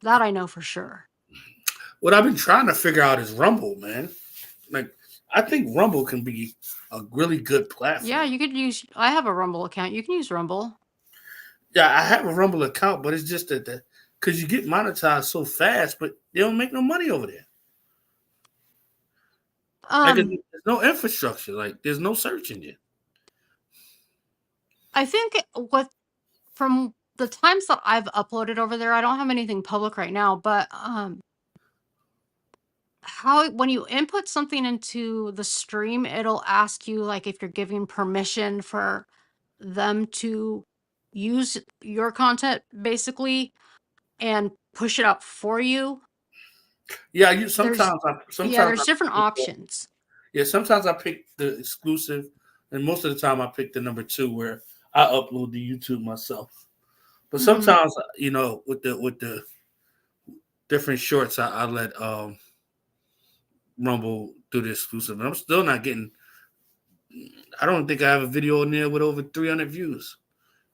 That I know for sure. What I've been trying to figure out is Rumble, man. Like, I think Rumble can be a really good platform. Yeah, you could use. I have a Rumble account. You can use Rumble. Yeah, I have a Rumble account, but it's just that because you get monetized so fast, but they don't make no money over there. Like, there's no infrastructure. Like, there's no search engine. I think from the times that I've uploaded over there, I don't have anything public right now, but how when you input something into the stream, it'll ask you like if you're giving permission for them to use your content basically and push it up for you. Yeah, There's different options. Yeah, sometimes I pick the exclusive, and most of the time I pick the number 2 where I upload the YouTube myself. But sometimes, with the different shorts, I let Rumble do the exclusive, and I'm still not getting. I don't think I have a video in there with over 300 views.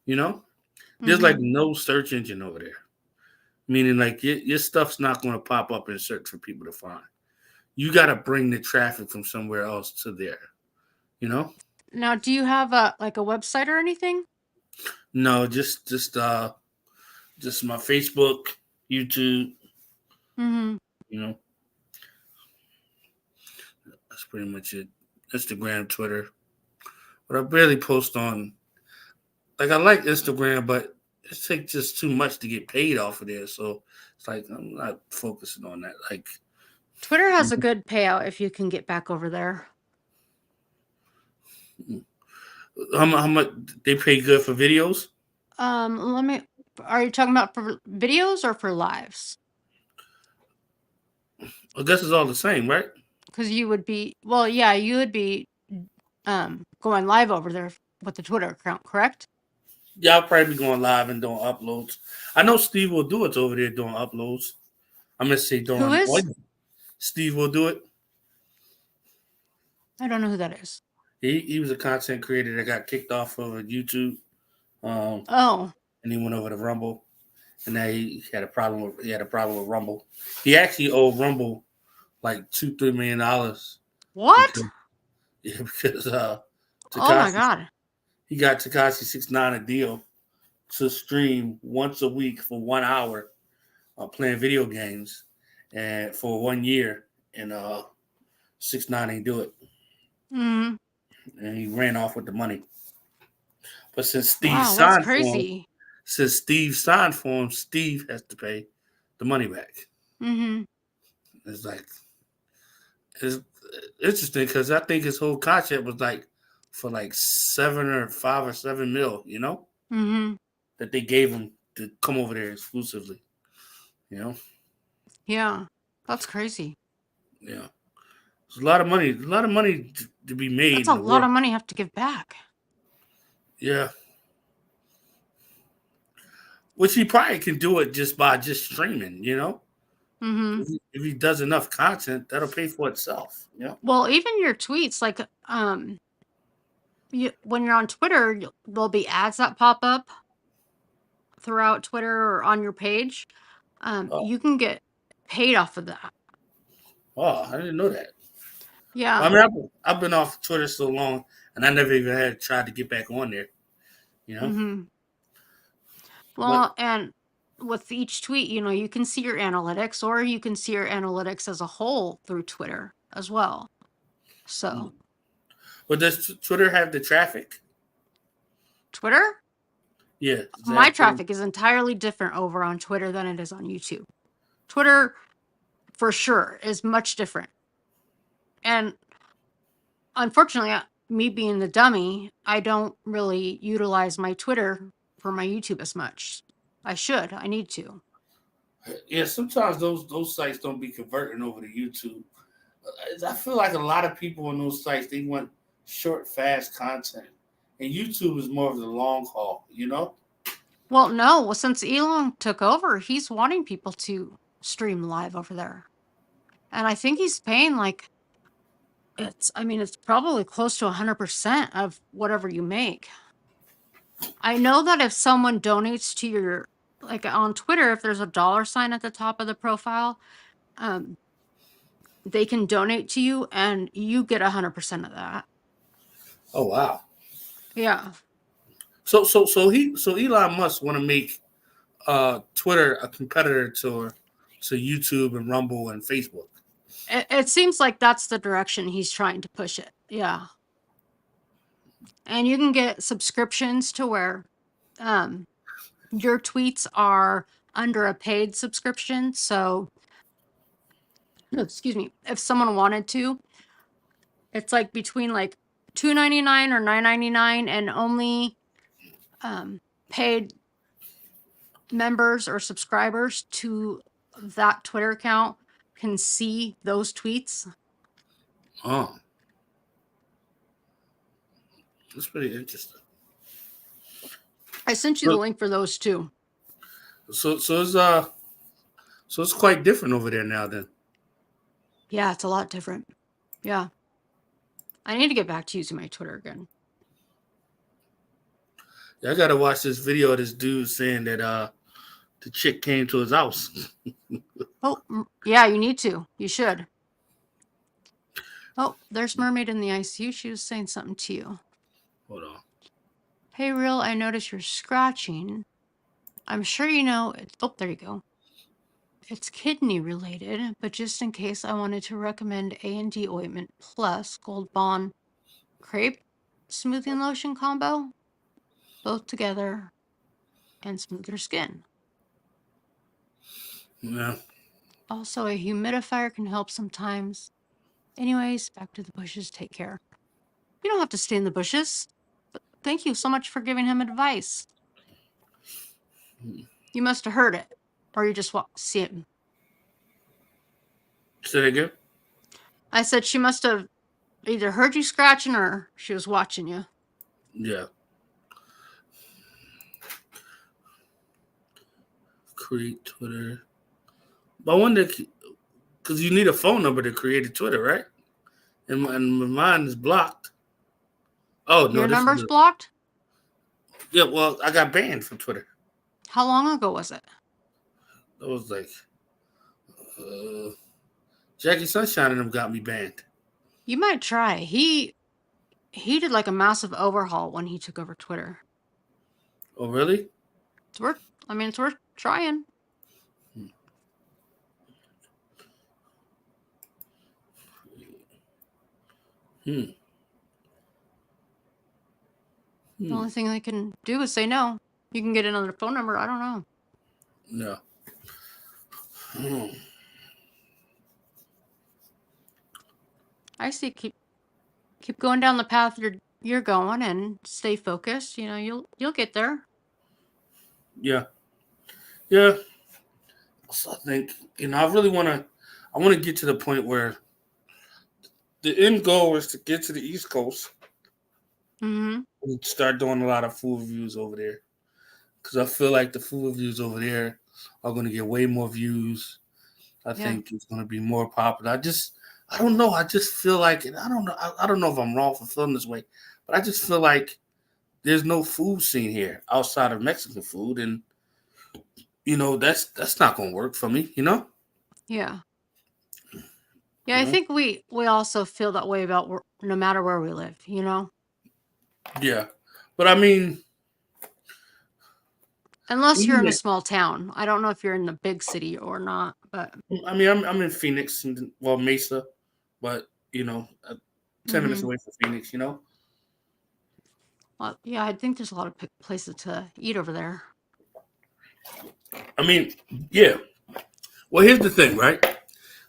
There's like no search engine over there, meaning like your stuff's not going to pop up in search for people to find. You got to bring the traffic from somewhere else to there. Now, do you have a website or anything? No, just my Facebook, YouTube. That's pretty much it. Instagram, Twitter. But I barely post on. Like, I like Instagram, but it takes just too much to get paid off of there. So it's like I'm not focusing on that. Like, Twitter has a good payout if you can get back over there. how much they pay good for videos? Are you talking about for videos or for lives? I guess it's all the same, right? Because you would be going live over there with the Twitter account, correct? Yeah, I'll probably be going live and doing uploads. I know Steve will do it over there doing uploads. I'm gonna say doing. Who is? Steve will do it. I don't know who that is. He was a content creator that got kicked off of YouTube. And he went over to Rumble, and now he had a problem with Rumble. He actually owed Rumble like $2-3 million. What? Because oh my god, he got Tekashi 6ix9ine a deal to stream once a week for 1 hour, playing video games, and for 1 year, and 6ix9ine ain't do it. And he ran off with the money. But since Steve signed for him, Steve has to pay the money back. It's like, it's interesting because I think his whole contract was like for like 5 or 7 mil, that they gave him to come over there exclusively, Yeah, that's crazy. Yeah, it's a lot of money. A lot of money to be made. That's a lot of money you have to give back. Yeah. Which he probably can do it just by streaming, If he does enough content, that'll pay for itself. Yeah. Well, even your tweets, like when you're on Twitter, there'll be ads that pop up throughout Twitter or on your page. You can get paid off of that. Oh, I didn't know that. Yeah. I mean, I've been off Twitter so long, and I never even had tried to get back on there. You know, Mm-hmm. but Well, and with each tweet, you can see your analytics, or you can see your analytics as a whole through Twitter as well. So, does Twitter have the traffic? Twitter, Yeah, does it my have pretty? traffic is entirely different over on Twitter than it is on YouTube. Twitter, for sure, is much different. And unfortunately, me being the dummy, I don't really utilize my Twitter for my YouTube as much. I should. I need to. Yeah, sometimes those sites don't be converting over to YouTube. I feel like a lot of people on those sites they want short, fast content, and YouTube is more of the long haul. You know? Well, no, well, since Elon took over, he's wanting people to stream live over there. And I think he's paying it's probably close to 100% of whatever you make. I know that if someone donates to your, like on Twitter, if there's a dollar sign at the top of the profile, um, they can donate to you and you get 100% of that. Oh wow. Yeah. So Elon Musk want to make Twitter a competitor to YouTube and Rumble and Facebook. It seems like that's the direction he's trying to push it. Yeah. And you can get subscriptions to where your tweets are under a paid subscription. So, no, excuse me, if someone wanted to, it's like between like $2.99 or $9.99, and only paid members or subscribers to that Twitter account can see those tweets. Oh, that's pretty interesting. I sent you the So link for those too. so it's quite different over there now. Then Yeah, it's a lot different. Yeah. I need to get back to using my Twitter again. yeah, I gotta watch this video of this dude saying that the chick came to his house. Oh, yeah, you need to. You should. Oh, there's Mermaid in the ICU. She was saying something to you. Hold on. Hey, Real, I notice you're scratching. I'm sure you know. Oh, there you go. It's kidney related, but just in case, I wanted to recommend A&D ointment plus Gold Bond crepe smoothing lotion combo, both together, and smooth your skin. Yeah. Also, a humidifier can help sometimes. Anyways, back to the bushes. Take care. You don't have to stay in the bushes. But thank you so much for giving him advice. You must have heard it, or you just see it. Say that again. I said she must have either heard you scratching or she was watching you. Yeah. Create Twitter. But I wonder, because you need a phone number to create a Twitter, right? And mine is blocked. Oh no, Your this number's is blocked? yeah. Well, I got banned from Twitter. How long ago was it? That was like Jackie Sunshine and them got me banned. You might try. He did like a massive overhaul when he took over Twitter. Oh really? It's worth trying. Hmm. The only thing they can do is say no. You can get another phone number. I don't know. No. Hmm. I say keep going down the path you're going and stay focused. You'll get there. Yeah. Yeah. So I think I really I want to get to the point where the end goal is to get to the East Coast Mm-hmm. and start doing a lot of food reviews over there. Because I feel like the food reviews over there are going to get way more views. I think it's going to be more popular. I don't know. I just feel like, and I don't know. I don't know if I'm wrong for feeling this way, but I just feel like there's no food scene here outside of Mexican food, and that's not going to work for me. Yeah. Yeah, I think we also feel that way about no matter where we live, you know? Yeah, but I mean, Unless you're even in a that, small town. I don't know if you're in the big city or not, but I mean, I'm in Phoenix, well, Mesa, but 10 minutes mhm. away from Phoenix. Well, yeah, I think there's a lot of places to eat over there. I mean, yeah. Well, here's the thing, right?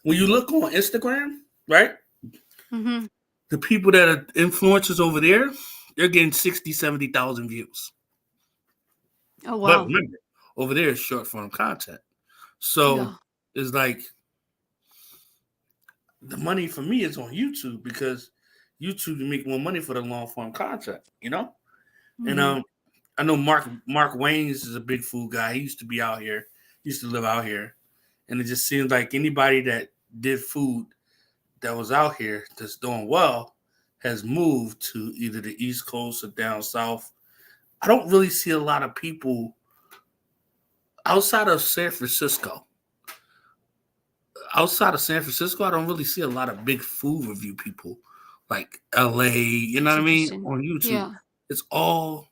When you look on Instagram, right, Mhm. the people that are influencers over there, they're getting 60, 70,000 views. Oh, But wow. remember, over there is short form content. So Yeah. it's like the money for me is on YouTube because YouTube you make more money for the long form content. And Mhm. I know Mark Waynes is a big food guy. He used to be out here, used to live out here, and it just seems like anybody that did food that was out here that's doing well has moved to either the East Coast or down south. I don't really see a lot of people outside of San Francisco. Outside of San Francisco, I don't really see a lot of big food review people like LA, you know It's what I mean, interesting. on YouTube. Yeah. It's all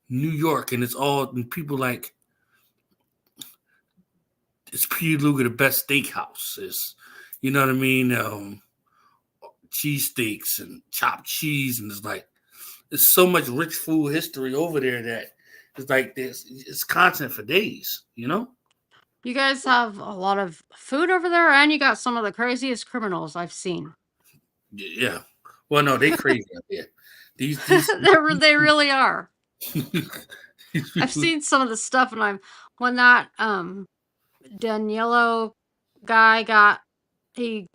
New York and it's all people like it's P. Luger, the best steakhouse. You know what I mean? Cheesesteaks and chopped cheese, and it's like there's so much rich food history over there that it's like it's content for days. You guys have a lot of food over there, and you got some of the craziest criminals I've seen. Yeah. Well, no, they crazy out there. These They really are. these I've people. seen some of the stuff, and when that Daniello guy got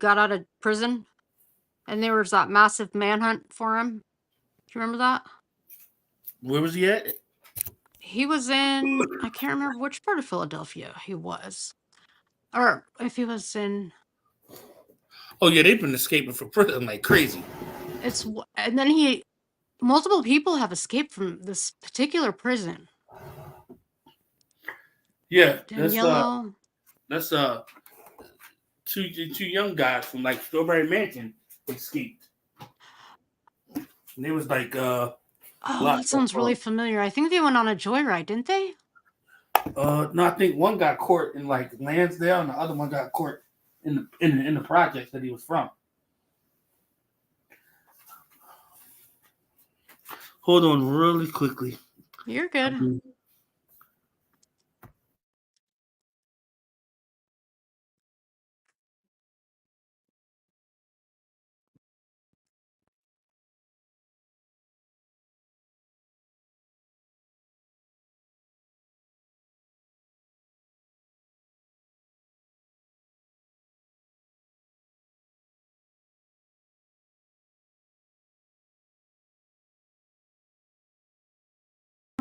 out of prison, and there was that massive manhunt for him. Do you remember that? Where was he at? He was in, I can't remember which part of Philadelphia he was, or if he was in. Oh yeah, they've been escaping from prison like crazy. And then multiple people have escaped from this particular prison. Yeah, Daniello. that's two young guys from like Strawberry Mansion escaped. And they was like Oh, that locked up sounds really for familiar. I think they went on a joyride, didn't they? no, I think one got caught in like Lansdale and the other one got caught in the projects that he was from. Hold on really quickly. You're good.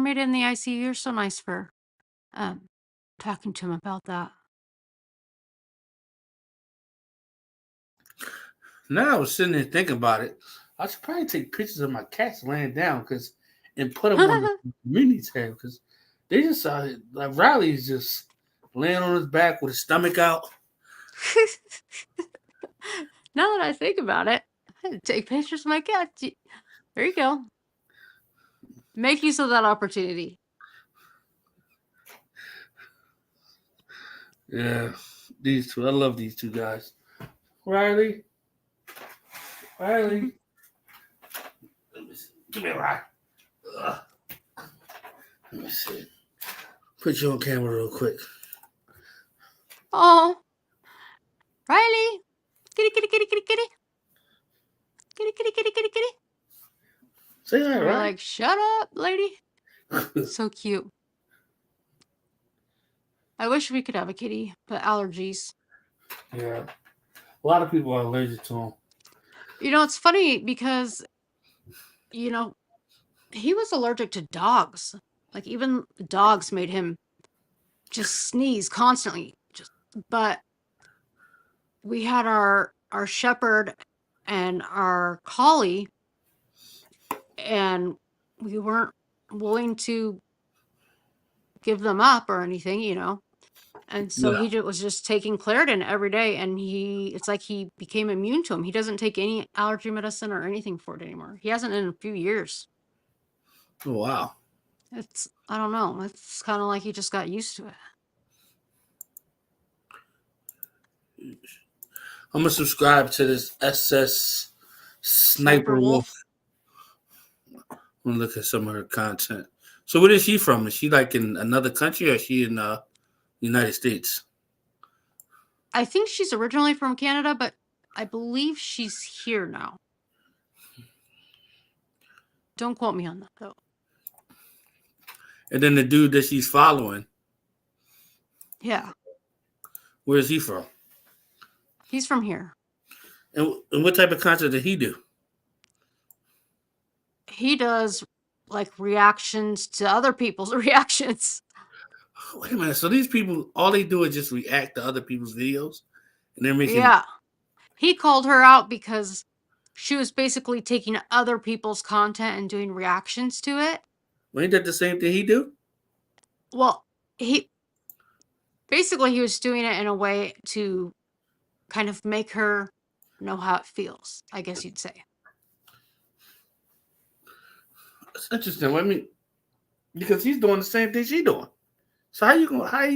Made in the ICU. You're so nice for um talking to him about that. Now I was sitting there thinking about it. I should probably take pictures of my cats laying down and put them on the community tab because they just like Riley's just laying on his back with his stomach out. Now that I think about it, I take pictures of my cat. There you go. Make use of that opportunity. Yeah, these two. I love these two guys. Riley, Riley, let me see. Give me a rock. Ugh. Let me see. Put you on camera real quick. Oh, Riley. Kitty, kitty, kitty, kitty, kitty. Kitty, kitty, kitty, kitty, kitty. Say hi, We're right? like, shut up, lady. So cute. I wish we could have a kitty, but allergies. Yeah, a lot of people are allergic to them. It's funny because, you know, he was allergic to dogs. Like, even dogs made him just sneeze constantly. But we had our shepherd and our collie, and we weren't willing to give them up or anything. And so Yeah. he was just taking Claritin every day, and it's like he became immune to him. He doesn't take any allergy medicine or anything for it anymore. He hasn't in a few years. Oh, wow. I don't know. It's kind of like he just got used to it. I'm gonna subscribe to this SS Sniper Sniper Wolf. Wolf. I'm gonna look at some of her content. So, where is she from? Is she like in another country, or is she in the United States? I think she's originally from Canada, but I believe she's here now. Don't quote me on that, though. And then the dude that she's following, Yeah, where is he from? he's from here. And what type of content did he do? He does like reactions to other people's reactions. Wait a minute. So these people, all they do is just react to other people's videos, and they're making. Yeah. He called her out because she was basically taking other people's content and doing reactions to it. Well, ain't that the same thing he do? Well, he was doing it in a way to kind of make her know how it feels, I guess you'd say. That's interesting. I mean, because he's doing the same thing she's doing. So how you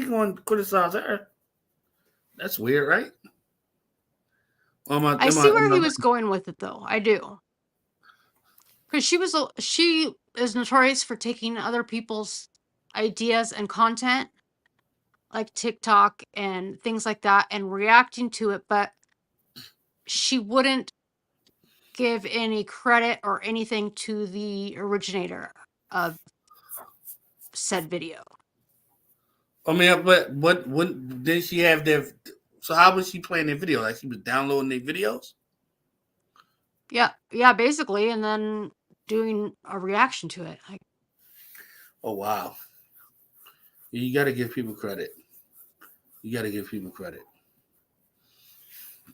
going to criticize her? That's weird, right? I see where he was going with it, though. I do. Because she is notorious for taking other people's ideas and content, like TikTok and things like that, and reacting to it, but she wouldn't give any credit or anything to the originator of said video. I mean, but what did she have their? So how was she playing their video? Like she was downloading their videos? Yeah, basically, and then doing a reaction to it. Oh wow! You got to give people credit. You got to give people credit.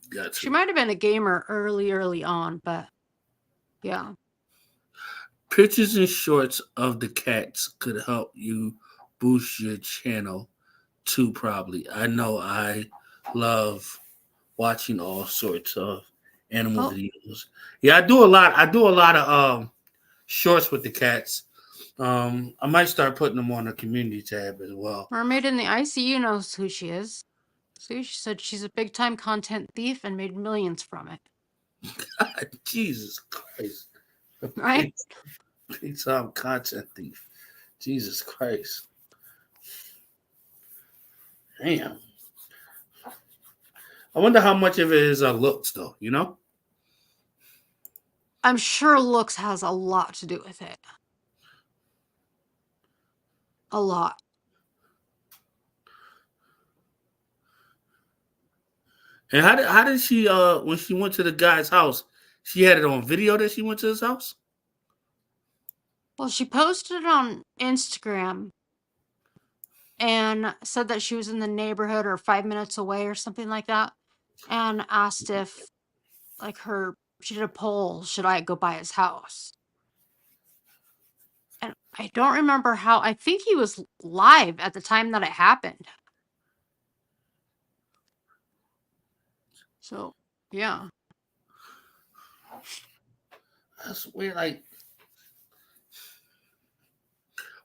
Got to. She might have been a gamer early on, but yeah. Pictures and shorts of the cats could help you boost your channel too. Probably. I know. I love watching all sorts of animal videos. Yeah, I do a lot. I do a lot of shorts with the cats. I might start putting them on the community tab as well. Mermaid in the ICU knows who she is. See, she said she's a big time content thief and made millions from it. God, Jesus Christ. Right? Big time content thief. Jesus Christ. Damn. I wonder how much of it is looks, though, you know? I'm sure looks has a lot to do with it. A lot. And how did she when she went to the guy's house, she had it on video that she went to his house? Well, she posted it on Instagram and said that she was in the neighborhood or 5 minutes away or something like that, and asked if she did a poll, should I go by his house? And I don't remember how. I think he was live at the time that it happened. So, yeah. That's weird. Like,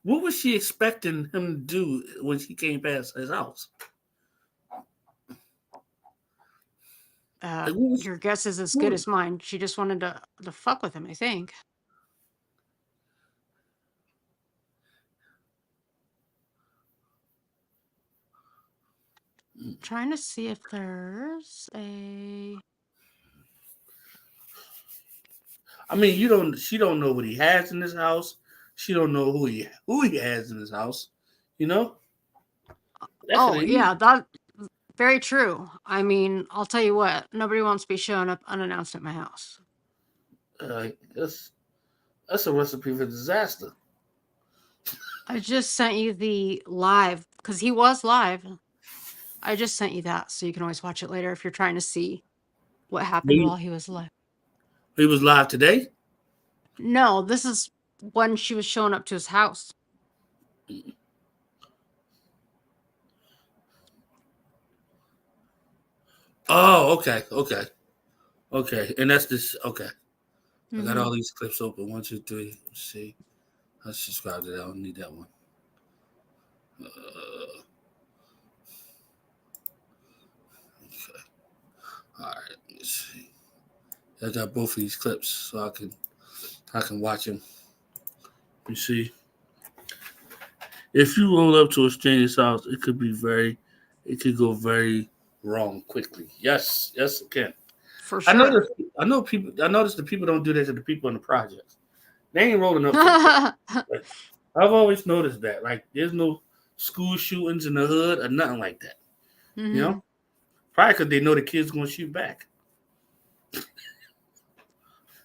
what was she expecting him to do when she came past his house? Your guess is as good as mine. She just wanted to fuck with him, I think. I'm trying to see if there's a. I mean, she don't know what he has in his house. She don't know who he has in his house. You know? Yeah, that very true. I mean, I'll tell you what, nobody wants to be showing up unannounced at my house. That's a recipe for disaster. I just sent you the live because he was live. I just sent you that, so you can always watch it later if you're trying to see what happened while he was live. He was live today? No, this is when she was showing up to his house. Oh, okay. And that's this. Okay, I got Mm-hmm. all these clips open. 1, 2, 3. Let's see. I subscribed to that. I don't need that one. Okay. All right. Let's see. I got both of these clips so I can watch them. You see, if you roll up to a stranger's house, it could go very wrong quickly. Yes, it can. For I sure. noticed. I noticed the people don't do that to the people in the projects. They ain't rolling up to the. Like, I've always noticed that. Like, there's no school shootings in the hood or nothing like that. You Mm-hmm. know, probably because they know the kids gonna shoot back.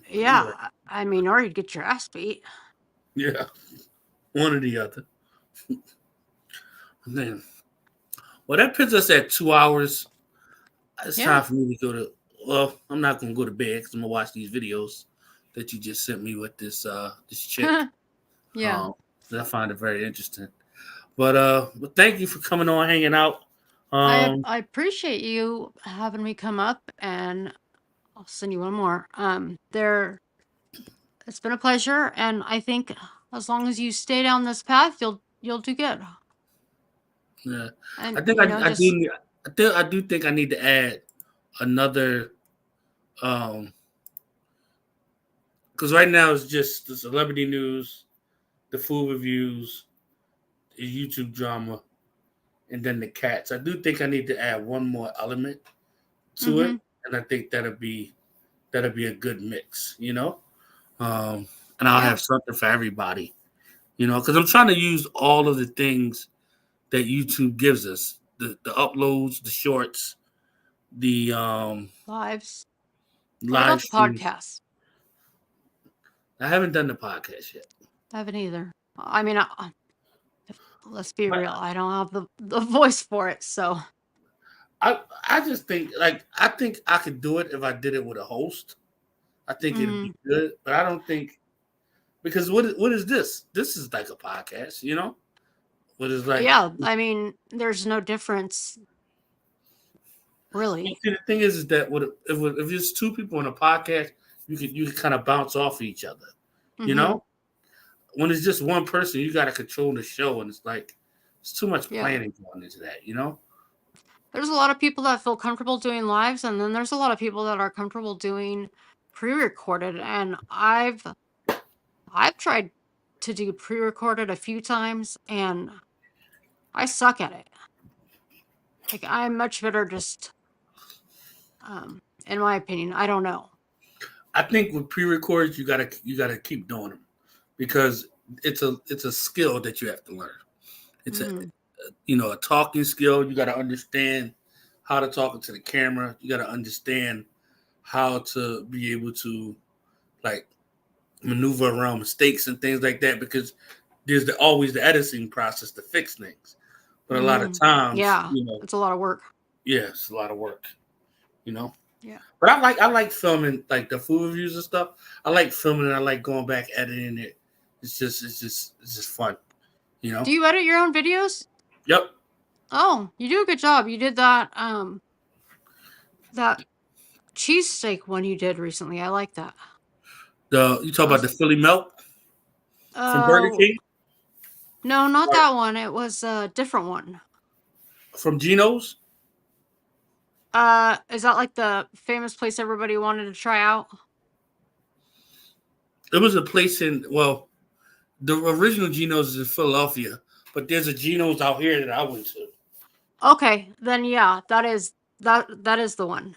Yeah, Yeah. I mean, or you'd get your ass beat. yeah, one or the other. Man, well, that puts us at 2 hours. It's Yeah. time for me to go to. Well, I'm not gonna go to bed because I'm gonna watch these videos that you just sent me with this chick. Yeah. Um, I find it very interesting. But thank you for coming on, hanging out. I appreciate you having me come up, and I'll send you one more. It's been a pleasure, and I think as long as you stay down this path, you'll do good. Yeah, I And think I do. just I do think I need to add another. Because right now it's just the celebrity news, the food reviews, the YouTube drama, and then the cats. I do think I need to add one more element to it, mm-hmm. and I think that'll be a good mix. Um, and I'll Yeah. have something for everybody. Because I'm trying to use all of the things that YouTube gives us: the uploads, the shorts, the Lives. What live about the streams. podcast? I haven't done the podcast yet. I haven't either. I mean, let's be But real. I don't have the voice for it, so. I just think I think I could do it if I did it with a host. I think it'd Mm, be good, but I don't think because what is this? This is like a podcast, you know? What is like yeah. I mean, there's no difference, really. see, the thing is that if it's two people on a podcast, you could kind of bounce off each other, you Mm-hmm. know? When it's just one person, you got to control the show, and it's like it's too much Yeah. planning going into that, you know? There's a lot of people that feel comfortable doing lives, and then there's a lot of people that are comfortable doing pre-recorded. And I've tried to do pre-recorded a few times, and I suck at it. Like I'm much better just, in my opinion. I don't know. I think with pre-records, you gotta keep doing them because it's a skill that you have to learn. It's Mm-hmm. a talking skill. You got to understand how to talk into the camera. You got to understand how to be able to like maneuver around mistakes and things like that because there's always the editing process to fix things. But a lot of Mm-hmm. times, Yeah, it's a lot of work. yeah, it's a lot of work. You know. Yeah. But I like filming like the food reviews and stuff. I like filming and I like going back editing it. It's just fun. You know. Do you edit your own videos? Yep. Oh, you do a good job. You did that cheesesteak one you did recently. I like that. You talk That about the was Philly milk from Burger oh King no, not or that one. It was a different one. from Geno's. Is that like the famous place everybody wanted to try out? It was a place the original Geno's is in Philadelphia, but there's a Geno's out here that I went to. Okay, then yeah, that is the one.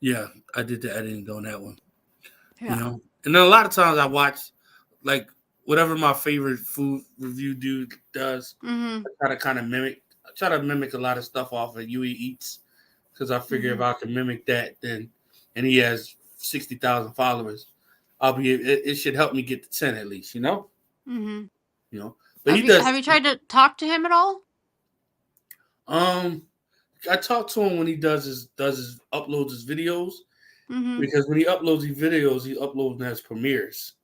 Yeah, I did the editing on that one. Yeah. And then a lot of times I watch like whatever my favorite food review dude does. Mhm. I try to kind of mimic. I try to mimic a lot of stuff off of Yui Eats because I figure if Mhm. I can mimic that, then and he has 60,000 followers, it should help me get to 10 at least. Mhm. You know. But he Have does. you tried to talk to him at all? Um, I talk to him when he does his uploads his videos Mhm. because when he uploads these videos, he uploads them as premieres,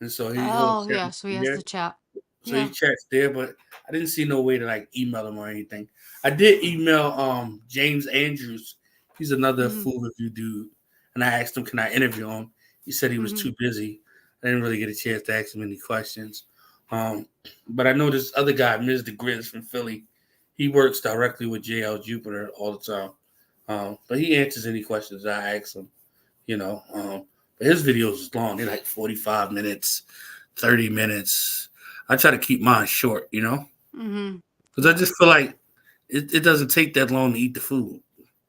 and so he'll Oh, share yeah, them so he has premiere. the chat. So he Yeah. chats there, but I didn't see no way to like email him or anything. I did email James Andrews He's another Mhm. food review dude. And I asked him, can I interview him? He said he was Mhm. too busy. I didn't really get a chance to ask him any questions. Um, but I know this other guy, Ms. the Grizz from Philly. He works directly with JL Jupiter all the time. But he answers any questions I ask him, you know. But his videos is long. They're like 45 minutes, 30 minutes. I try to keep mine short, you know, Mhm. because I Yeah. just feel like it doesn't take that long to eat the food.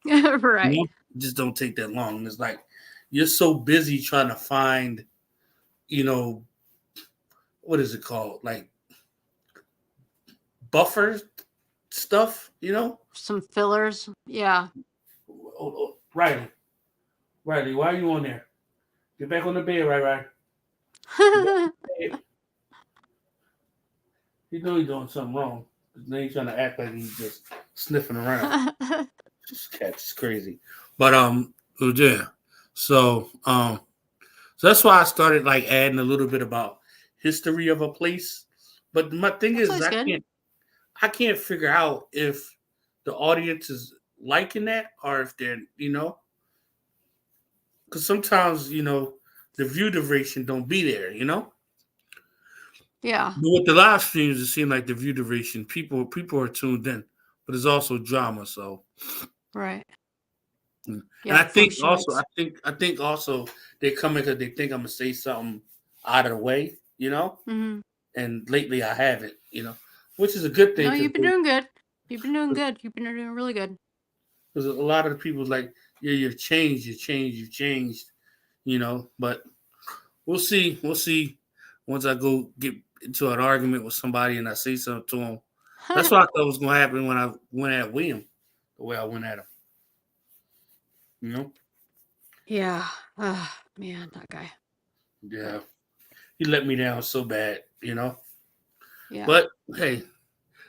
You Right. know, it just don't take that long. And it's like you're so busy trying to find, you know, what is it called? Like buffer stuff, you know? Some fillers. Yeah. Riley, Riley, why are you on there? Get back on the bed, right? Get back on the bed. He know he's doing something wrong. Then he's trying to act like he's just sniffing around. This cat's crazy. But yeah. So so that's why I started like adding a little bit about history of a place. But my thing That's is always good. I can't figure out if the audience is liking that or if they're, you know, because sometimes, you know, the view duration don't be there, you know? Yeah. But with the live streams, it seemed like the view duration, people are tuned in, but it's also drama. So, Right. and I Yeah. think Fluctuates. I think also they come in because they think I'm gonna say something out of the way, you know. Mhm. And lately I haven't, you know, which is a good thing No, you've been because doing good. You've been doing good. You've been doing really good. a lot of the people like, yeah, you've changed, you know. But we'll see. Once I go get into an argument with somebody and I say something to them, that's what I thought was gonna happen when I went at William, the way I went at him, you know. Yeah. Man, that guy. Yeah, But he let me down so bad, you know. yeah. But hey,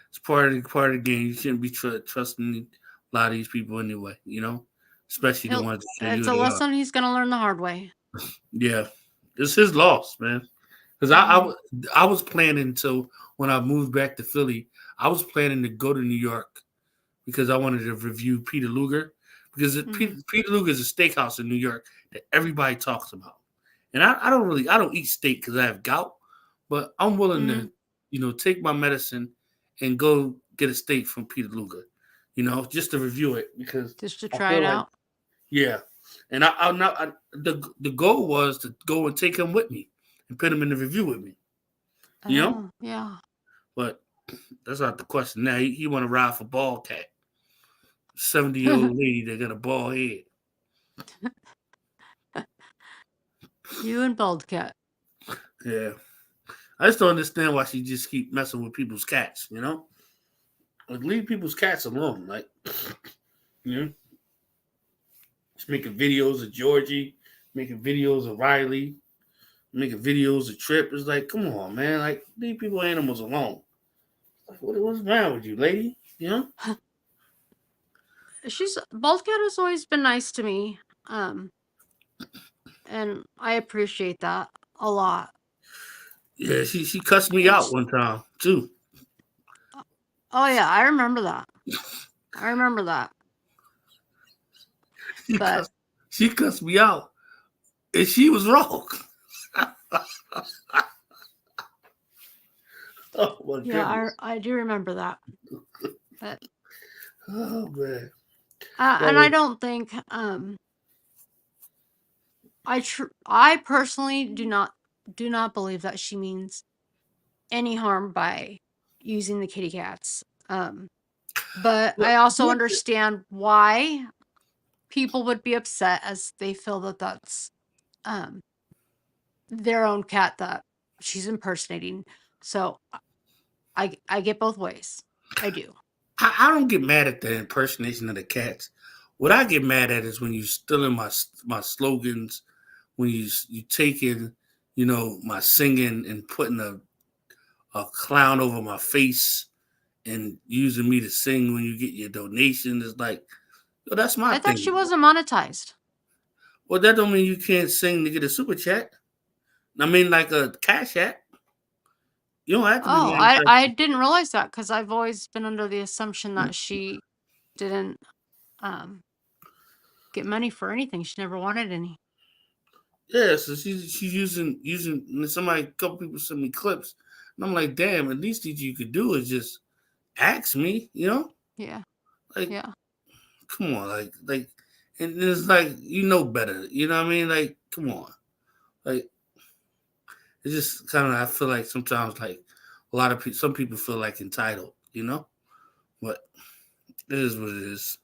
it's part of the game. You shouldn't be trusting a lot of these people anyway, you know, especially the He'll ones that show you it's who a they are. lesson he's gonna learn the hard way. Yeah, it's his loss, man. Because Mhm. I was planning to when I moved back to Philly, I was planning to go to New York because I wanted to review Peter Luger because Mhm. Peter Luger is a steakhouse in New York that everybody talks about, and I don't eat steak because I have gout, but I'm willing Mhm. to, you know, take my medicine and go get a steak from Peter Luger, you know, just to review it because Just to I try it feel like out. yeah, and the goal was to go and take him with me and put him in the review with me, you know, Oh, yeah. but that's not the question. Now he want to ride for ball cat. 70-year-old lady that got a bald head. You and Bald Cat. Yeah. I just don't understand why she just keep messing with people's cats, you know? Like, leave people's cats alone. Like, you know, she's making videos of Georgie, making videos of Riley, making videos of Trip. It's like, come on, man. Like, leave people animals alone. Like, what's wrong with you, lady? You know? Bald Cat has always been nice to me. Um, and I appreciate that a lot. Yeah, she cussed me out It's one time, too. oh yeah, I remember that. I remember that. She But cussed, she cussed me out, and she was wrong. Oh, my yeah, goodness. I do remember that. But Oh, man. and I Well, don't think I personally do not believe that she means any harm by using the kitty cats. But well, I also understand why people would be upset as they feel that that's um their own cat that she's impersonating. So I get both ways. I do. I don't get mad at the impersonation of the cats. What I get mad at is when you stealing my slogans, when you taking, you know, my singing and putting a clown over my face and using me to sing when you get your donation. It's like, yo, that's my I thought she thing. wasn't monetized. Well, that don't mean you can't sing to get a super chat. I mean, like a cash app. You don't have to be Oh, I monetized. didn't realize that because I've always been under the assumption that she didn't um get money for anything. She never wanted any. Yeah, so she's using somebody. A couple people sent me clips, and I'm like, damn. At least you could do is just ask me, Yeah. like, Yeah. come on, like, and it's like better, you know what I mean? Like, come on, like, it's just kind of I feel like sometimes like a lot of people, some people feel like entitled, but it is what it is,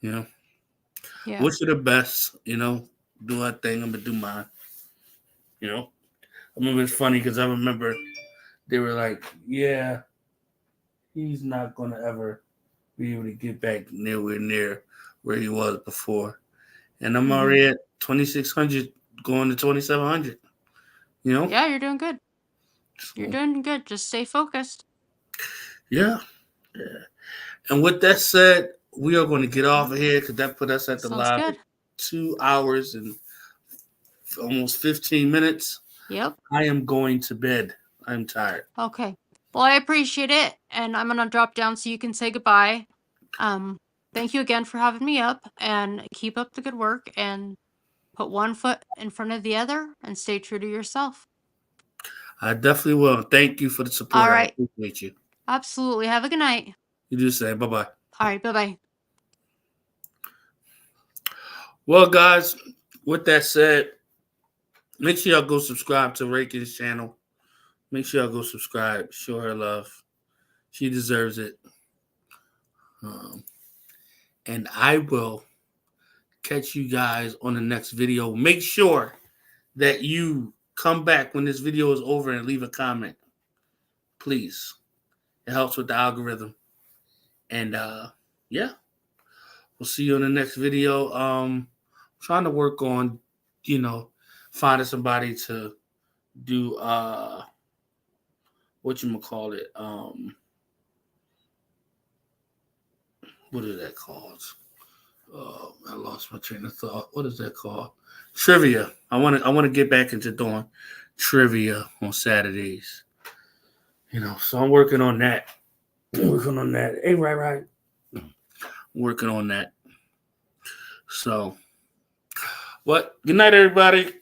you know. Yeah. Wish her the best, do her thing. I'm gonna do mine, you know. I remember it's funny because I remember they were like, yeah, he's not gonna ever be able to get back nowhere near where he was before. And I'm Mm-hmm. already at 2,600 going to 2,700, Yeah, you're doing good. You're So, doing good. Just stay focused. yeah. And with that said, we are going to get off of here because that put us at the Sounds live good. 2 hours and almost 15 minutes. Yep. I am going to bed. I'm tired. Okay. Well, I appreciate it, and I'm gonna drop down so you can say goodbye. Thank you again for having me up, and keep up the good work, and put one foot in front of the other, and stay true to yourself. I definitely will. Thank you for the All support. I right. appreciate you. Absolutely. Have a good night. You do the same. Bye bye. All right. Bye bye. Well, guys, with that said, make sure y'all go subscribe to Reagan's channel. Make sure y'all go subscribe. Show her love. She deserves it. And I will catch you guys on the next video. Make sure that you come back when this video is over and leave a comment. Please. It helps with the algorithm. And yeah, we'll see you in the next video. Trying to work on, finding somebody to do whatchamacallit. What is that called? Oh, I lost my train of thought. What is that called? Trivia. I want to get back into doing trivia on Saturdays. So I'm working on that. Hey, right. Working on that. So, good night, everybody.